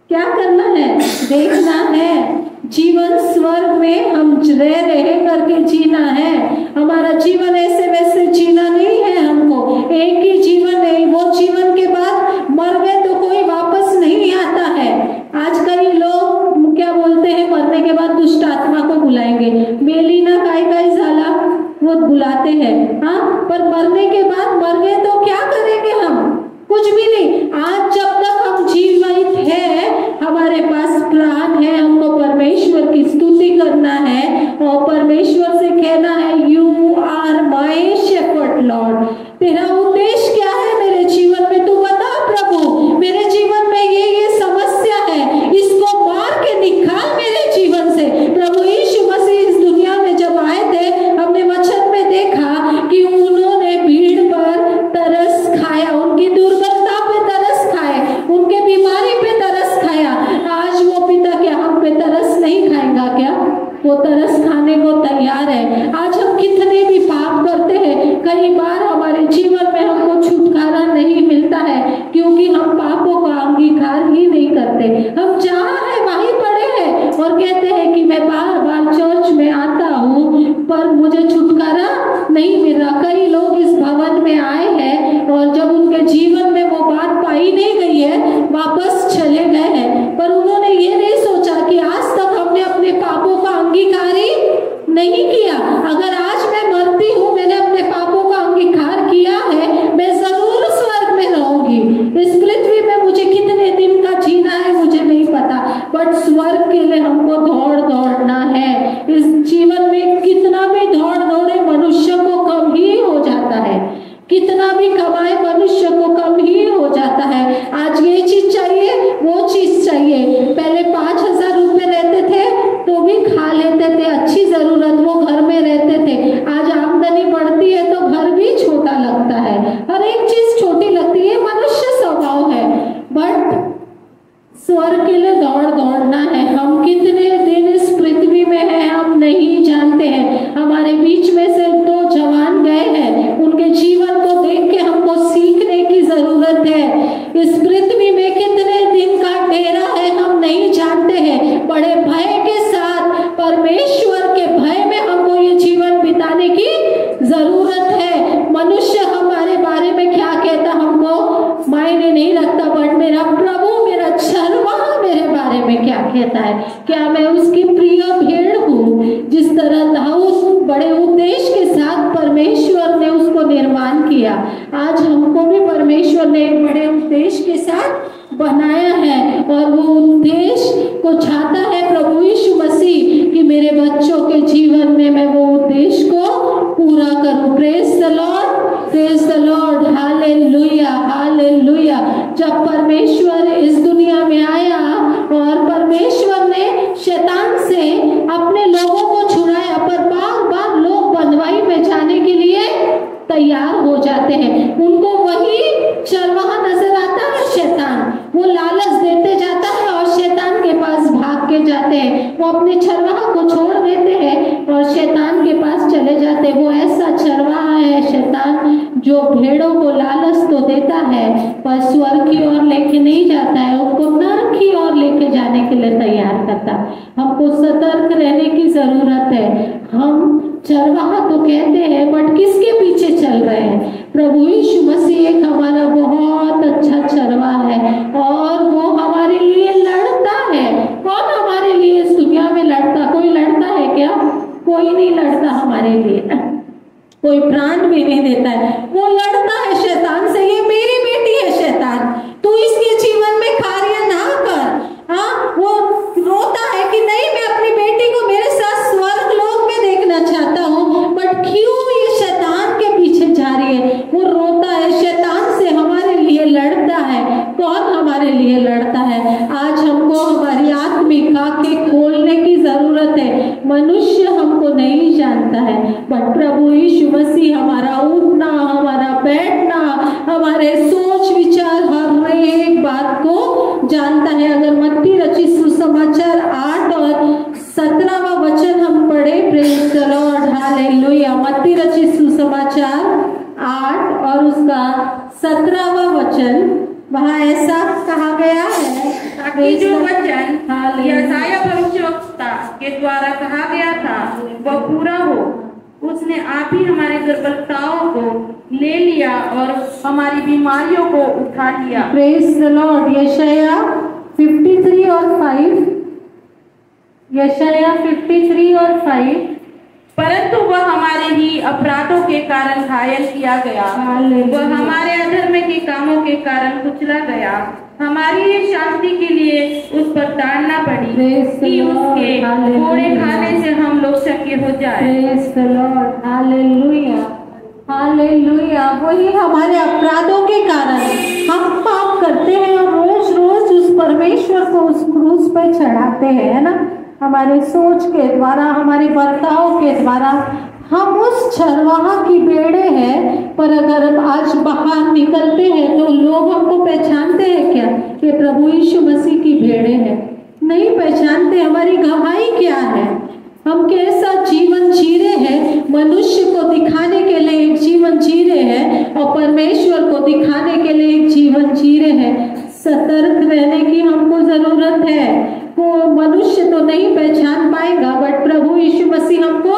क्या करना है? देखना है। जीवन स्वर्ग में हम रह करके जीना है। हमारा जीवन ऐसे वैसे जीना नहीं है हमको। एक ही जीवन है, वो जीवन के बाद मर गए तो कोई वापस नहीं आता है। आज कई लोग क्या बोलते हैं, मरने के बाद दुष्ट आत्मा को बुलाएंगे, मेलिना काय झाला, वो बुलाते हैं। हाँ, पर मरने के बाद मर गए तो क्या करेंगे हम? कुछ भी नहीं। आज जब तक हम जीवित है, हमारे पास प्राण है, हमको परमेश्वर की स्तुति करना है और परमेश्वर से कहना है, you are my shepherd Lord. तेरा उद्देश्य क्या है मेरे जीवन में? तू बता प्रभु, मेरे जीवन में ये समस्या है, इसको मार के निकाल मेरे जीवन से। प्रभु यीशु मसीह इस दुनिया में जब आए थे, हमने वचन में देखा कि उन्होंने भीड़ पर तरस खाया, उनकी दुर्बलता पे तरस खाए, उनके बीमारी पे तरस खाया। आज वो पिता क्या हम पे तरस नहीं खाएगा क्या? वो तरस खाने को तैयार है। आज हम कितने भी पाप करते हैं, कई बार हमारे जीवन में हमको छुटकारा नहीं मिलता है, क्योंकि हम पापों का अंगीकार ही नहीं करते। हम जहाँ है वहीं पड़े हैं और कहते हैं कि मैं बार बार चर्च में आता हूँ, पर मुझे छुटकारा नहीं मिल रहा। कई लोग इस भवन में आए हैं और जब उनके जीवन में वो बात पाई नहीं गई है, वापस चले गए हैं, पर उन्होंने ये नहीं सोचा कि आज तक हमने अपने पापों का अंगीकार ही नहीं किया। अगर आज मैं मरती हूँ, मैंने अपने पापों का अंगीकार किया है, मैं जरूर स्वर्ग में रहूंगी। इस पृथ्वी में मुझे कितने दिन का जीना है मुझे नहीं पता, बट स्वर्ग के लिए हमको दौड़ना है। इस जीवन में कितना भी दौड़े मनुष्य को कम ही हो जाता है, कितना भी कमाए मनुष्य को कम ही हो जाता है। आज ये चीज चाहिए, वो चीज चाहिए। पहले 5,000 रुपए रहते थे तो भी खा लेते थे, अच्छी जरूरत, वो घर में रहते थे। आज आमदनी बढ़ती है तो घर भी छोटा लगता है, हर एक चीज छोटी लगती है, मनुष्य स्वभाव है। बट स्वर्ग के लिए दौड़ना है। हम कितने दिन इस पृथ्वी में हैं हम नहीं जानते हैं। हमारे बीच में से 2 जवान गए हैं, उनके जीवन को देख के हमको सीखने की जरूरत है। इस पृथ्वी में कितने दिन का डेरा है हम नहीं जानते हैं। बड़े भय के साथ, परमेश्वर के भय में हमको ये जीवन बिताने की जरूरत है। मनुष्य हमारे बारे में क्या कहता हमको मायने नहीं रखता, बट मेरा प्रभु, मेरा चरवाहा मेरे बारे में क्या कहता है? क्या मैं उसकी प्रिय भेड़ हूँ? जिस तरह दाऊद बड़े उद्देश्य के साथ परमेश्वर ने उसको निर्माण किया, आज हमको भी परमेश्वर ने एक बड़े उद्देश्य के साथ बनाया है और वो उद्देश्य को चाहता है प्रभु यीशु मसीह कि मेरे बच्चों के जीवन में मैं वो उद्देश्य को पूरा करूं। Praise the lord, praise the Lord, hallelujah, hallelujah. जब परमेश्वर इस दुनिया में आया और परमेश्वर ने शैतान से अपने लोगों को छुड़ाया, पर बार लोग बंधुआई में जाने के लिए तैयार हो जाते हैं। उनको वही चरवाहा नजर आता है शैतान, वो लालच देते जाता है और शैतान के पास भाग के जाते हैं। वो अपने चरवाहा को छोड़ देते हैं और शैतान के पास चले जाते हैं। वो ऐसा चरवाहा है शैतान जो भेड़ों को लालच तो देता है पर स्वर्ग की ओर लेके नहीं जाता है, उनको नरक की ओर लेके जाने के लिए तैयार करता। हमको सतर्क रहने की जरूरत है। हम चरवाहा तो कहते हैं, बट किसके पीछे चल रहे हैं? प्रभु यीशु मसीह एक हमारा बहुत अच्छा चरवाहा है और वो हमारे लिए लड़ता है। कौन हमारे लिए इस दुनिया में लड़ता? कोई लड़ता है क्या? कोई नहीं लड़ता हमारे लिए, कोई प्राण भी नहीं देता है। वो लड़ता है शैतान से, ये मेरी बेटी है शैतान, तू इसके जीवन में कार्य ना कर। हाँ, वो रोता है कि नहीं, मैं अपनी बेटी को मेरे साथ स्वर्ग लोक में देखना चाहता हूँ, बट क्यों ये शैतान के पीछे जा रही है? वो रोता है, शैतान से हमारे लिए लड़ता है। कौन हमारे लिए लड़ता है? आज हमको हमारी आत्मिक आंखें खोलने की जरूरत है। मनुष्य हमको नहीं जानता है, बट प्रभु यीशु मसीह हमारा उठना, हमारा बैठना, हमारे सोच विचार, हर जानता है। अगर मत्ती रचित सुसमाचार 8 और 17वां वचन हम पढ़े, प्रेज द लॉर्ड, हालेलुया। मत्ती रचित सुसमाचार 8 और उसका 17वां वचन, वहाँ ऐसा कहा गया है ताकि जो वचन यशायाह भविष्यवक्ता के द्वारा कहा गया था वह पूरा हो। उसने आप ही हमारे दुर्बलताओं को ले लिया और हमारी बीमारियों को उठा लिया। Praise the Lord. यशायाह 53 और 5, यशायाह 53 और 5, परंतु वह हमारे ही अपराधों के कारण घायल किया गया, वह हमारे अधर्म के कामों के कारण कुचला गया, हमारी शांति के लिए उस पर ताड़ना पड़ी कि उसके कोड़े खाने से हम लोग चंगे हो जाए। Praise the Lord, hallelujah, hallelujah. वही हमारे अपराधों के कारण हम पाप करते हैं और रोज रोज उस परमेश्वर को उस क्रूस पर चढ़ाते हैं, है ना। हमारे सोच के द्वारा, हमारे बर्ताव के द्वारा हम उस चरवाहा की भेड़े हैं, पर अगर हम आज बाहर निकलते हैं तो लोग हमको पहचानते हैं क्या कि प्रभु यीशु मसीह की भेड़े हैं? नहीं पहचानते। हमारी गवाही क्या है? हम कैसा जीवन जी रहे हैं? मनुष्य को दिखाने के लिए एक जीवन जी रहे हैं और परमेश्वर को दिखाने के लिए एक जीवन जी रहे हैं। सतर्क रहने की हमको जरूरत है। वो मनुष्य तो नहीं पहचान पाएगा, बट प्रभु यीशु मसीह हमको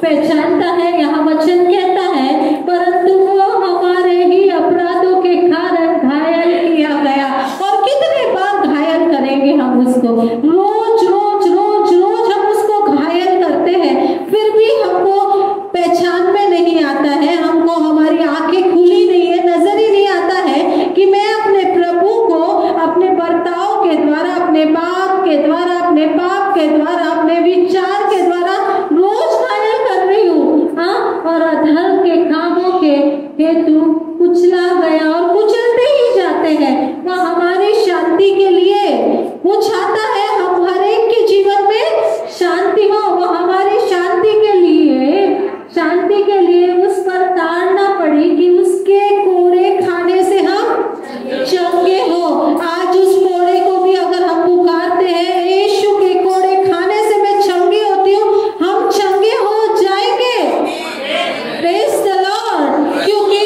पहचानता है। यहाँ वचन कहता है, परंतु वो हमारे ही अपराधों के कारण घायल किया गया। और कितने बार घायल करेंगे हम उसको? रोज रोज रोज रोज हम उसको घायल करते हैं, फिर भी हमको पहचान में नहीं आता है। हमको हमारी आंखें खुली नहीं है, नजर ही नहीं आता है कि मैं अपने प्रभु को अपने बर्ताव के द्वारा, अपने बाप के द्वारा, अपने पाप के द्वारा, अपने विचार के द्वारा रोज घायल कर रही हूँ। हाँ, और अधर्म के कामों के हेतु कुचला गया और कुचलते ही जाते हैं। वह हमारी शांति के लिए वो चाहता है हम हर एक के जीवन में शांति हो। वह हमारी शांति के लिए उस पर ताड़ना पड़ी कि उसके कोड़े खाने से हम चंगे हो। आज उस कोड़े को भी अगर हम पुकारते हैं, यीशु के कोड़े खाने से मैं चंगी होती हूँ, हम चंगे हो जाएंगे। Praise the Lord. क्योंकि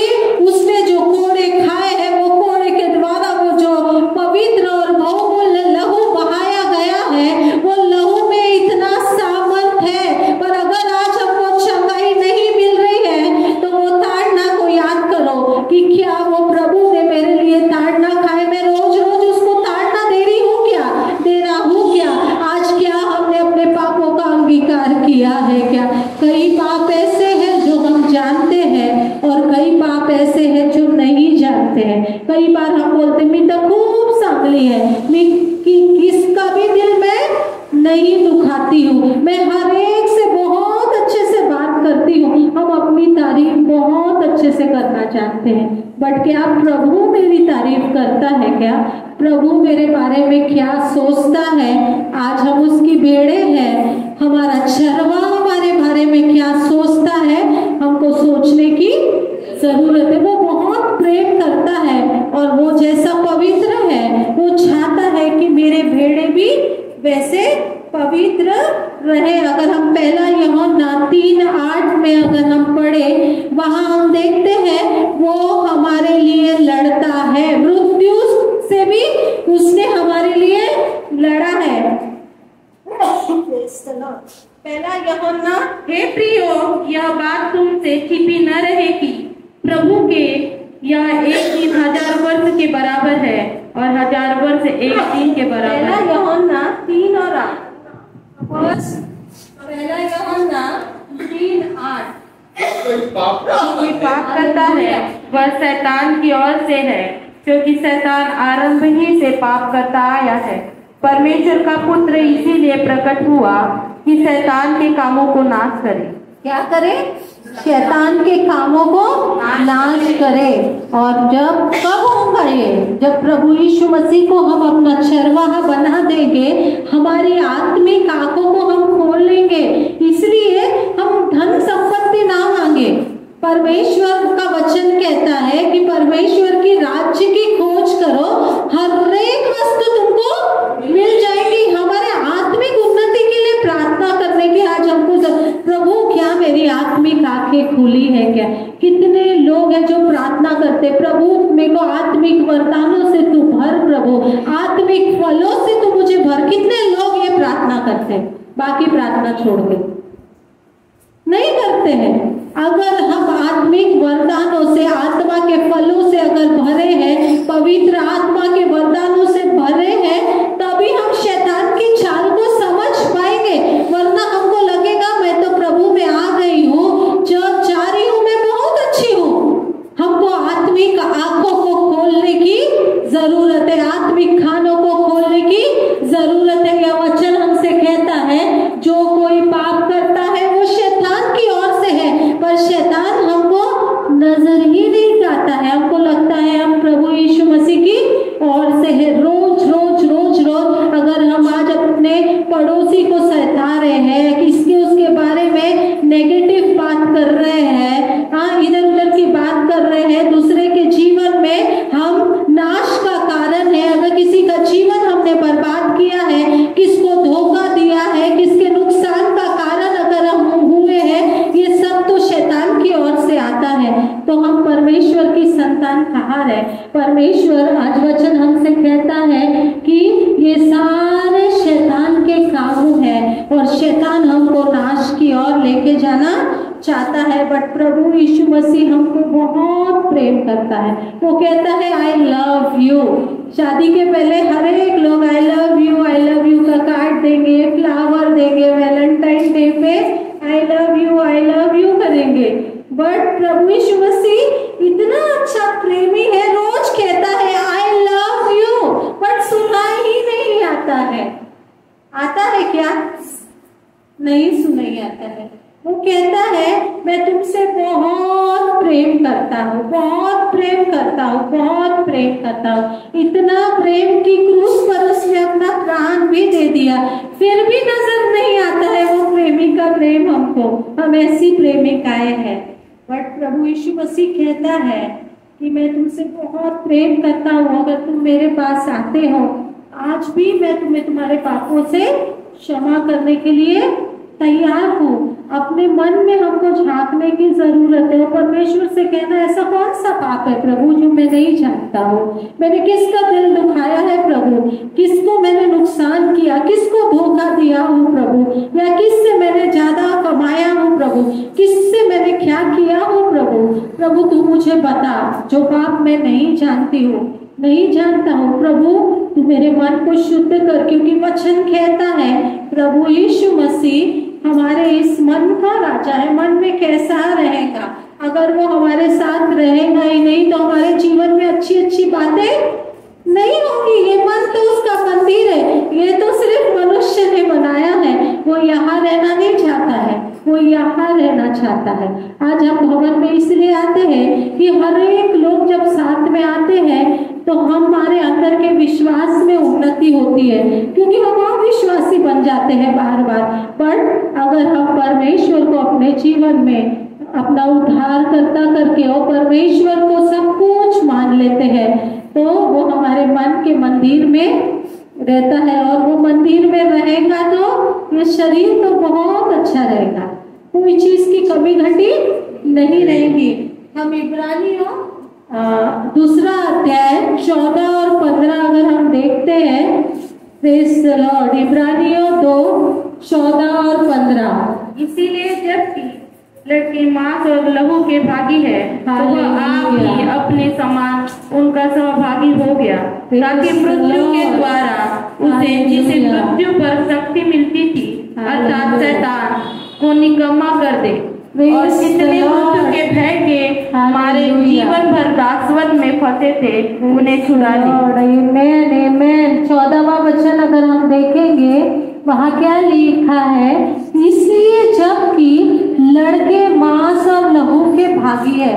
उसने जो कोड़े खाए हैं, वो कोड़े के द्वारा वो जो पवित्र और बहुमूल्य लहू बहाया गया है, वो लहू में इतना सामर्थ है। पर अगर आज हमको चंगाई नहीं मिल रही है तो वो ताड़ना को याद करो कि क्या वो प्रभु ने मेरे लिए ताड़ना खाए। मैं रोज रोज उसको ताड़ना दे रही हूँ क्या? दे रहा हूँ क्या? आज क्या हमने अपने पापों का अंगीकार किया है क्या? कई पाप ऐसे हैं जो हम जानते हैं और कई पाप ऐसे हैं जो नहीं जानते हैं। कई बार हम बोलते मैं तो खूब सांगली है, मैं किसका भी दिल में नहीं दुखाती हूँ, मैं हर एक से बहुत अच्छे से बात करती हूँ। हम अपनी तारीफ बहुत अच्छे से करना चाहते हैं, बट क्या प्रभु मेरी तारीफ करता है क्या? प्रभु मेरे बारे में क्या सोचता है? आज हम उसकी भेड़े हैं, हमारा चरवाहा हमारे बारे में क्या सोचता है? हमको सोचने की जरूरत है। वो बहुत प्रेम करता है और वो जैसा पवित्र है, वो चाहता है कि मेरे भेड़े भी वैसे पवित्र रहे। अगर हम पहला यूहन्ना 3:8 में अगर हम पढ़े, वहां हम देखते हैं वो हमारे लिए लड़ता है, मृत्यु से भी उसने हमारे लिए लड़ा है। पहला यूहन्ना, हे प्रियो, यह बात तुमसे छिपी न रहेगी, प्रभु के यह एक दिन 1000 वर्ष के बराबर है और 1000 वर्ष एक दिन के बराबर। पहला यूहन्ना 3 और 8, पहला यूहन्ना 3:8। कोई पाप करता है वह शैतान की ओर से है, क्योंकि शैतान आरंभ ही से पाप करता आया है। परमेश्वर का पुत्र इसीलिए प्रकट हुआ कि शैतान के कामों को नाश करे। क्या करे? शैतान के कामों को नाश करे। और कब होगा ये? जब प्रभु यीशु मसीह को हम अपना चरवाहा बना देंगे, हमारी आत्मिक आंखों को हम खोल लेंगे। इसलिए हम धन संपत्ति ना मांगे। परमेश्वर का वचन कहता है कि परमेश्वर की राज्य की खोज करो, हर एक वस्तु तुमको करते हैं, बाकी प्रार्थना छोड़ के नहीं करते हैं। अगर हम आत्मिक वरदानों से, आत्मा के फलों से अगर भरे हैं, पवित्र आत्मा के वरदानों से भरे हैं, तभी हम शैतान की चाल को समझ पाएंगे। वरना हमको लगेगा मैं तो प्रभु में आ गई हूँ, जब जा रही हूँ मैं बहुत अच्छी हूँ। हमको आत्मिक आंखों को खोलने की जरूरत है, आत्मिक खानों को खोलने की जरूरत है। यह वचन हमसे कहता है जो कोई पाप करता है वो शैतान की ओर से है, पर शैतान हमको नजर ही नहीं आता है। हमको लगता है हम प्रभु यीशु मसीह की ओर से है। रोज रोज रोज रोज अगर हम आज अपने पड़ोसी को सता रहे हैं, किसके उसके बारे में नेगेटिव बात कर रहे हैं, हाँ इधर उधर की बात कर रहे हैं, दूसरे के जीवन में हम नाश का कारण है। अगर किसी का जीवन हमने बर्बाद किया है, किसको धोखा दिया है, किसके नुकसान का कारण अगर हम हुए हैं, ये सब तो शैतान की ओर से आता है। तो हम परमेश्वर की संतान कहाँ है? परमेश्वर आज वचन हमसे कहता है कि ये सारे शैतान के काबू है और शैतान हमको नाश की ओर लेके जाना चाहता है। बट प्रभु यीशु मसीह हमको बहुत प्रेम करता है। वो कहता है आई लव यू। शादी के पहले हर एक लोग आई लव यू का कार्ड देंगे, फ्लावर देंगे, वैलेंटाइन डे पे आई लव यू करेंगे। बट प्रभु यीशु मसीह इतना अच्छा प्रेमी है, रोज कहता है आई लव यू, बट सुना ही नहीं आता है। आता है क्या? नहीं सुनाई आता है। वो कहता है मैं तुमसे बहुत प्रेम करता हूँ, बहुत प्रेम करता हूँ, बहुत प्रेम करता हूँ। इतना प्रेम की क्रूस पर उसने अपना प्राण भी दे दिया, फिर भी नजर नहीं आता है वो प्रेमी का प्रेम हमको। हम ऐसी प्रेमिकाएं हैं। बट प्रभु यीशु मसीह कहता है कि मैं तुमसे बहुत प्रेम करता हूँ। अगर तुम मेरे पास आते हो, आज भी मैं तुम्हें तुम्हारे पापों से क्षमा करने के लिए तैयार हूँ। अपने मन में हमको झांकने की जरूरत है और परमेश्वर से कहना ऐसा कौन सा पाप है प्रभु जो मैं नहीं जानता हूँ? मैंने किसका दिल दुखाया है प्रभु? किसको मैंने नुकसान किया? किसको धोखा दिया हूँ प्रभु? या किससे मैंने ज्यादा कमाया हूँ प्रभु? किससे मैंने क्या किया हूँ प्रभु? प्रभु तू मुझे बता, जो पाप मैं नहीं जानती हूँ, नहीं जानता हूँ प्रभु, तू मेरे मन को शुद्ध कर। क्योंकि वचन कहता है प्रभु यीशु मसीह हमारे इस मन का राजा है। मन में कैसा रहेगा? अगर वो हमारे साथ रहेगा ही नहीं तो हमारे जीवन में अच्छी अच्छी बातें नहीं होंगी। ये मन तो उसका मंदिर है, ये तो सिर्फ मनुष्य ने बनाया है। वो यहाँ रहना नहीं चाहता है, वो यहाँ रहना चाहता है। आज हम भवन में इसलिए आते हैं कि हर एक लोग जब साथ में आते हैं तो हमारे अंदर के विश्वास में उन्नति होती है, क्योंकि हम अविश्वासी बन जाते हैं बार बार। पर अगर हम परमेश्वर को अपने जीवन में अपना उद्धार करता करके और परमेश्वर को सब कुछ मान लेते हैं तो वो हमारे मन के मंदिर में रहता है। और वो मंदिर में रहेगा तो ये शरीर तो बहुत अच्छा रहेगा, कोई चीज की कमी घटी नहीं रहेगी। हम इब्रानियों दूसरा अध्याय 14 और 15 अगर हम देखते हैं, प्रेज़ द लॉर्ड, इब्रानियों 2:14 और 15। इसीलिए जबकि लड़की मांस और लहू के भागी है तो वह आप ही अपने समान उनका सहभागी हो गया, ताकि मृत्यु के द्वारा उसे, जिसे मृत्यु पर शक्ति मिलती थी, अर्थात शैतान को निकम्मा कर दे और जितने मृत्यु के भय के हमारे जीवन भर दासवत में फंसे थे उन्हें छुड़ा दे। आमीन। 14वां वचन अगर हम देखेंगे वहाँ क्या लिखा है? इसलिए जबकि लड़के मांस और लहू के भागी है।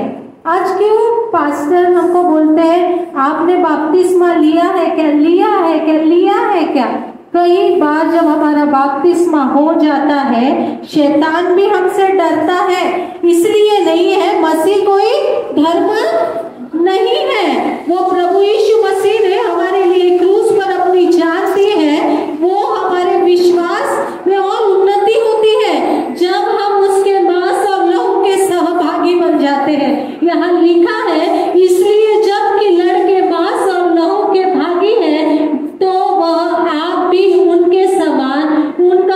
आज क्यों पास्टर हमको बोलते हैं आपने बपतिस्मा लिया है क्या? लिया है क्या? लिया है क्या? कई बार जब हमारा बपतिस्मा हो जाता है शैतान भी हमसे डरता है। इसलिए नहीं है मसीह कोई धर्म नहीं है, वो प्रभु यीशु मसीह ने हमारे लिए क्रूस पर अपनी जान दी है। वो हमारे विश्वास में और उन्नति होती है जब हम उसके मांस और लहू के सहभागी बन जाते हैं। यहाँ लिखा है इसलिए जबकि लड़के मांस और लहू के भागी हैं तो वह आप भी उनके समान उनका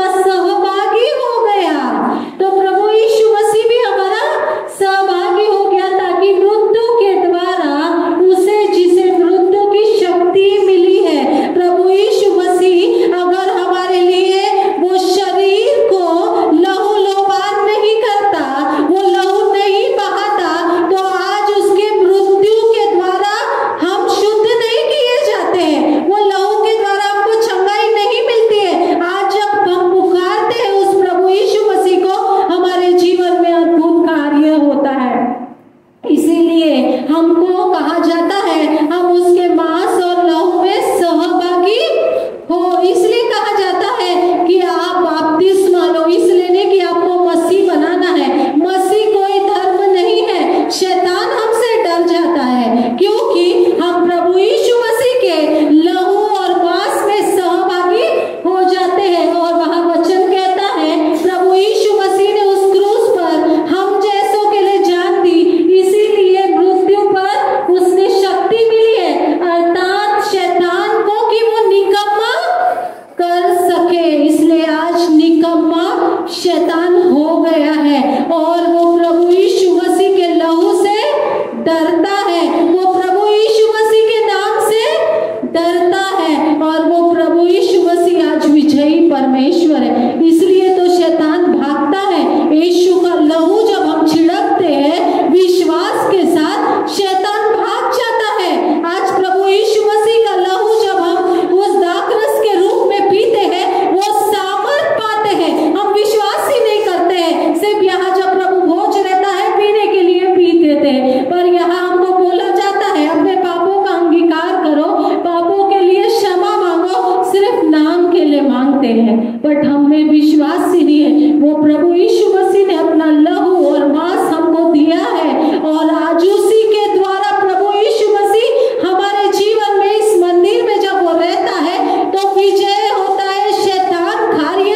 बट हम में विश्वास ही नहीं है। वो प्रभु यीशु मसीह ने अपना लहू और मांस हमको दिया है और आज उसी के द्वारा प्रभु यीशु मसीह हमारे जीवन में इस मंदिर में जब वो रहता है तो विजय होता है, शैतान कार्य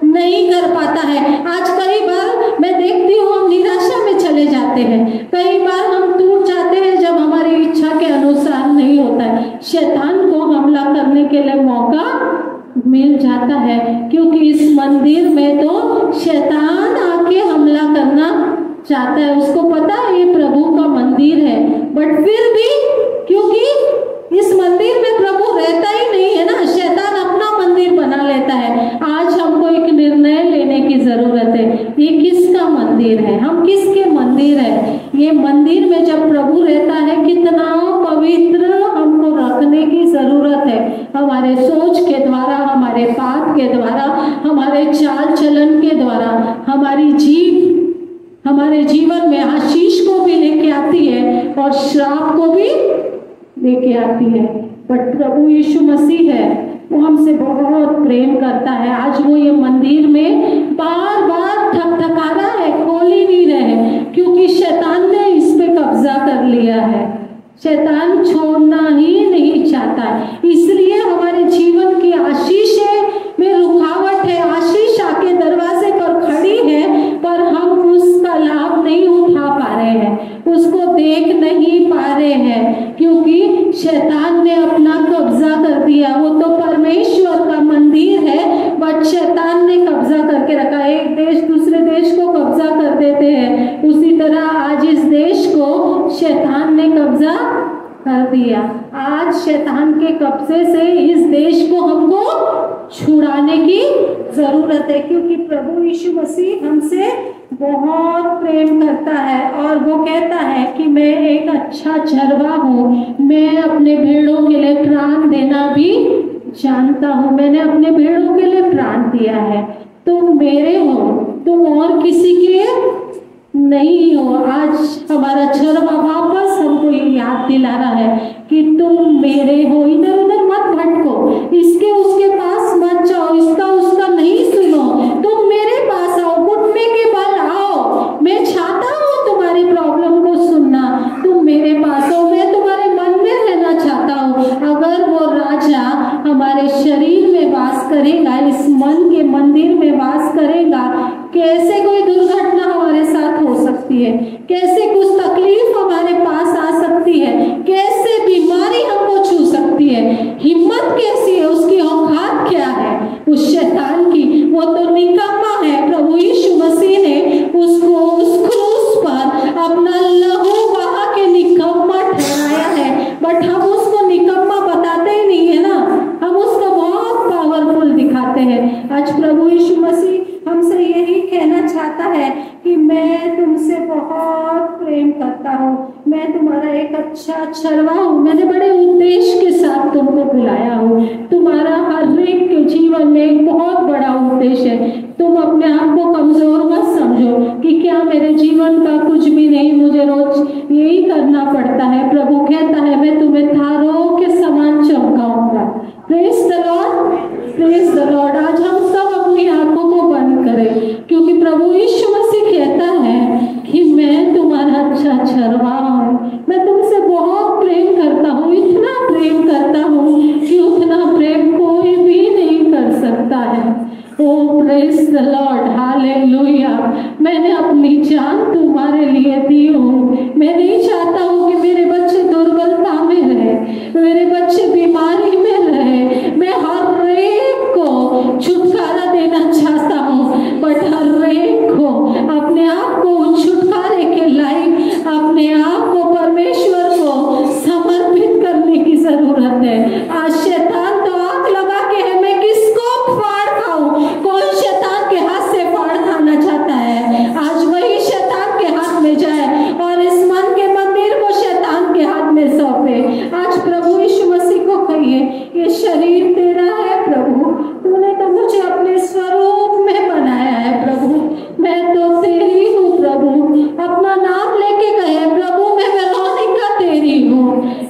नहीं कर पाता है। आज कई बार मैं देखती हूँ हम निराशा में चले जाते हैं, कई बार हम टूट जाते हैं जब हमारी इच्छा के अनुसार नहीं होता है। शैतान को हमला करने के लिए मौका मिल जाता है, क्योंकि इस मंदिर में तो शैतान आके हमला करना चाहता है। उसको पता है ये प्रभु का मंदिर है, बट फिर भी क्योंकि इस मंदिर में प्रभु रहता ही नहीं है ना, शैतान अपना मंदिर बना लेता है। आज हमको एक निर्णय लेने की जरूरत है, ये किसका मंदिर है, हम किसके मंदिर है। ये मंदिर में जब प्रभु रहता है कितना पवित्र हमको रखने की जरूरत है। हमारे सोच के द्वारा, हमारे बात के द्वारा, हमारे चाल चलन के द्वारा हमारे जीवन में आशीष को भी लेके आती है और श्राप को भी लेके आती है। बट प्रभु यीशु मसीह है, वो हमसे बहुत प्रेम करता है। आज वो ये मंदिर में बार बार ठकठका रहा है, खोल ही नहीं रहे, क्योंकि शैतान ने इस पे कब्जा कर लिया है। शैतान छोड़ना ही नहीं चाहता है, इसलिए हमारे जीवन की आशीष में रुकावट है। आशीष आके दरवाजे पर खड़ी है, पर हम उसका लाभ नहीं उठा पा रहे हैं, उसको देख नहीं पा रहे हैं, क्योंकि शैतान ने अपना कब्जा कर दिया। वो तो परमेश्वर का मंदिर है, बट शैतान ने कब्जा करके रखा। एक देश दूसरे देश को कब्जा कर देते हैं, उसी तरह आज इस देश को शैतान ने कब्जा कर दिया। आज शैतान के कब्जे से इस देश को हमको छुड़ाने की जरूरत है, क्योंकि प्रभु यीशु मसीह हमसे बहुत प्रेम करता है और वो कहता है कि मैं एक अच्छा चरवाहा हूँ, मैं अपने भेड़ों के लिए प्राण देना भी जानता हूँ। मैंने अपने भेड़ों के लिए प्राण दिया है, तुम मेरे हो, तुम और किसी के नहीं हो। आज हमारा चरवाहा वापस हमको ये याद दिला रहा है कि तुम मेरे हो, इधर उधर मत भटको, इसके उसके पास मत जाओ, इसका उसका नहीं सुनो, तुम मेरे पास आओ, घुटने के बल आओ। मैं चाहता हूँ तुम्हारी प्रॉब्लम को सुनना, तुम मेरे पास आओ, मैं तुम्हारे मन में रहना चाहता हूँ। अगर वो राजा हमारे शरीर में वास करेगा, इस मन के मंदिर में वास करेगा, कैसे कोई दुर्घटना हमारे साथ हो सकती है, कैसे कुछ तकलीफ हमारे पास आ सकती है, कैसे बीमारी हमको छू सकती है, हिम्मत कैसी है, उसकी औकात क्या है उस शैतान की। वो तो निकम्मा है। प्रभु यीशु मसीह ने उसको उस क्रूस पर अपना लहू बहा के निकम्मा ठहराया है, बट हम उसको निकम्मा बताते ही नहीं है ना, हम उसको बहुत पावरफुल दिखाते हैं। आज प्रभु यीशु मसीह हमसे यही कहना चाहता है कि मैं तुमसे बहुत प्रेम करता हूँ, मैं तुम्हारा एक अच्छा चरवाहा हूँ, मैंने बड़े उद्देश्य के साथ तुमको बुलाया हूँ। तुम्हारा हर एक के जीवन में एक बहुत बड़ा उद्देश्य है। तुम अपने आप को कमजोर मत समझो कि क्या मेरे जीवन का कुछ भी नहीं, मुझे रोज यही करना पड़ता है। प्रभु कहता है मैं तुम्हें तारों के समान चमकाऊंगा। Praise the lord, praise the lord. आज हम सब अपनी आंखों को बंद करें, क्योंकि प्रभु यीशु मसीह कहता है कि मैं तुम्हारा अच्छा चरवाहा हूँ, मैं तुमसे बहुत प्रेम करता हूँ, इतना प्रेम करता हूँ कि उतना प्रेम कोई भी नहीं कर सकता है। ओ प्रेज द लॉर्ड, हालेलुया। मैंने अपनी जान तुम्हारे लिए दी हूँ। मैं नहीं चाहता हूँ कि मेरे बच्चे दुर्बलता में रहे, मेरे बच्चे बीमारी में रहे। मैं हर एक को छुटकारा देना चाहता हूँ, बट हर एक को अपने आप को छुटकारे के लायक, अपने आप को परमेश्वर को समर्पित करने की जरूरत है। आज शैतान तो आग लगा के है, मैं किसको फाड़ खाऊं, कौन शैतान के हाथ से फाड़ खाना चाहता है, आज वही शैतान के हाथ में जाए और इस मन के मंदिर को शैतान के हाथ में सौंपे। आज प्रभु यीशु मसीह को कहिए ये शरीर तेरा है प्रभु, तूने तो मुझे अपने स्वरूप में बनाया है प्रभु, मैं तो तेरी हूँ प्रभु। अपना नाम लेके कहे प्रभु मैं वेरोनिका तेरी हूँ,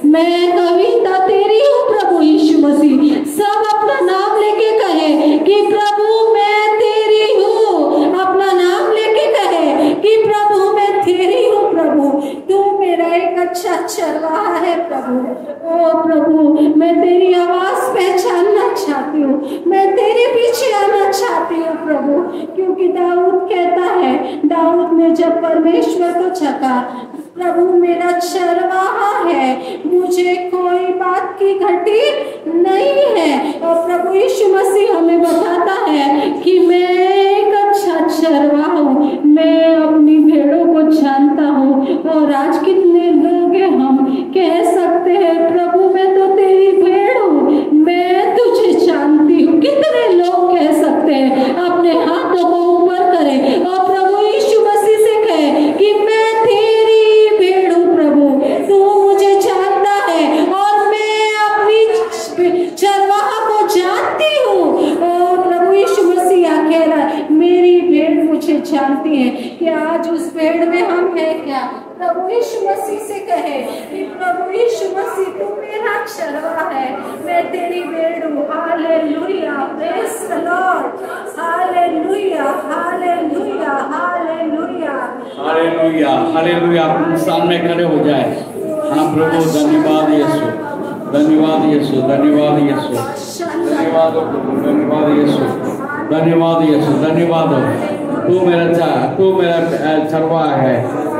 मैं कविता तेरी हूँ प्रभु यीशु मसीह। मैं तेरी आवाज पहचानना चाहती हूँ, मैं तेरे पीछे आना चाहती हूँ प्रभु। क्योंकि दाऊद कहता है, दाऊद ने जब परमेश्वर को छका, प्रभु मेरा चरवाहा है, मुझे कोई बात की घटी नहीं है। और प्रभु यीशु मसीह हमें बताता है कि मैं एक अच्छा चरवाहा हूँ, मैं अपनी भेड़ों को जानता हूँ। और आज कितने लोग हैं हम कह सकते हैं प्रभु मैं तो तेरी भेड़ हूँ, मैं तुझे जानती हूँ। कितने लोग कह सकते हैं, अपने हाथों को ऊपर करें और प्रभु यीशु मसीह से कहे कि मैं तेरी भेड़ हूँ प्रभु, तू मुझे जानता है और मैं अपनी चरवाहा को जानती हूँ। और प्रभु यीशु मसीह कह रहा है मेरी भेड़ मुझे जानती है। कि आज उस भेड़ में हम हैं क्या? प्रभु यीशु मसीह से कहे कि प्रभु यीशु मसीह तू मेरा चरवाहा है, मैं तेरी भेड़ हूँ। Hallelujah, praise the Lord, hallelujah, hallelujah, hallelujah, hallelujah, hallelujah. आप सामने खड़े हो जाए। हाँ प्रभु, धन्यवाद यीशु, धन्यवाद यीशु, धन्यवाद यीशु, धन्यवाद प्रभु, धन्यवाद यीशु, धन्यवाद यीशु, धन्यवाद। तू मेरा चरवाहा है,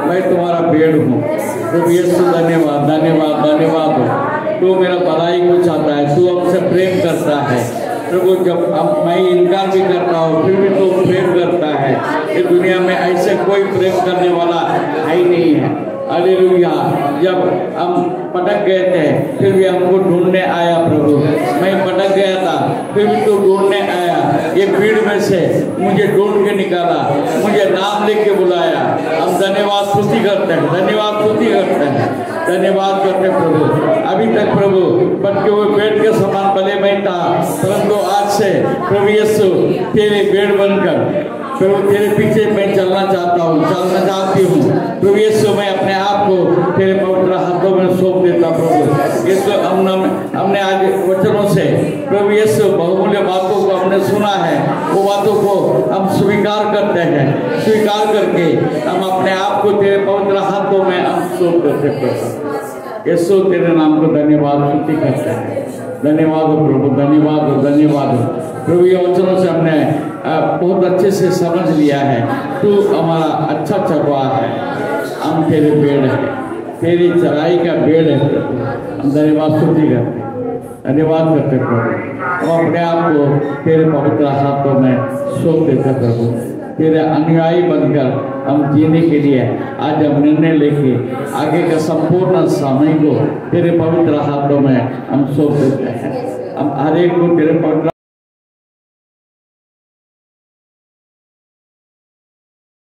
मैं तुम्हारा भेड़ हूँ प्रभु यीशु। धन्यवाद, धन्यवाद, धन्यवाद। तू मेरा भलाई को चाहता है, तू हमसे प्रेम करता है प्रभु। जब मैं इनकार भी करता हूँ फिर भी तू प्रेम करता है। इस दुनिया में ऐसे कोई प्रेम करने वाला है ही नहीं है। हालेलुया। जब हम भटक गए थे फिर भी हमको ढूंढने आया प्रभु। मैं भटक गया था फिर भी तू ढूंढने आया, ये भीड़ में से मुझे ढूंढ के निकाला, मुझे नाम लेके बुलाया। हम धन्यवाद स्तुति करते हैं, धन्यवाद स्तुति करते हैं, धन्यवाद करते हैं प्रभु। अभी तक प्रभु भटके हुए पेड़ के समान भले मैं था, परंतु आज से प्रभु यीशु तेरे पेड़ बनकर प्रभु तेरे पीछे मैं चलना चाहता हूँ, चलना चाहती हूँ प्रभु यीशु। मैं अपने आप को तेरे पवित्र हाथों में सौंप देता प्रभु यीशु। हमने आज वचनों से प्रभु यीशु बहुमूल्य बातों को हमने सुना है, वो बातों को हम स्वीकार करते हैं। स्वीकार करके हम अपने आप को तेरे पवित्र हाथों में हम सौंप देते प्रभु यीशु। तेरे नाम को धन्यवाद स्तुति करते हैं। धन्यवाद प्रभु, धन्यवाद, धन्यवाद प्रभु। ये वचनों से हमने बहुत अच्छे से समझ लिया है, तू हमारा अच्छा चरवाहा है, हम तेरे पेड़ हैं, तेरी चराई का पेड़ है प्रभु। हम धन्यवाद स्तुति करते, धन्यवाद करते प्रभु। हम अपने आप को तेरे पवित्र हाथों में सौंप देते प्रभु। तेरे अनुयायी बनकर हम जीने के लिए आज हम निर्णय लेके आगे का संपूर्ण समय को तेरे पवित्र हाथों में हम सौंप देते हैं। हम हर एक को तेरे पवित्र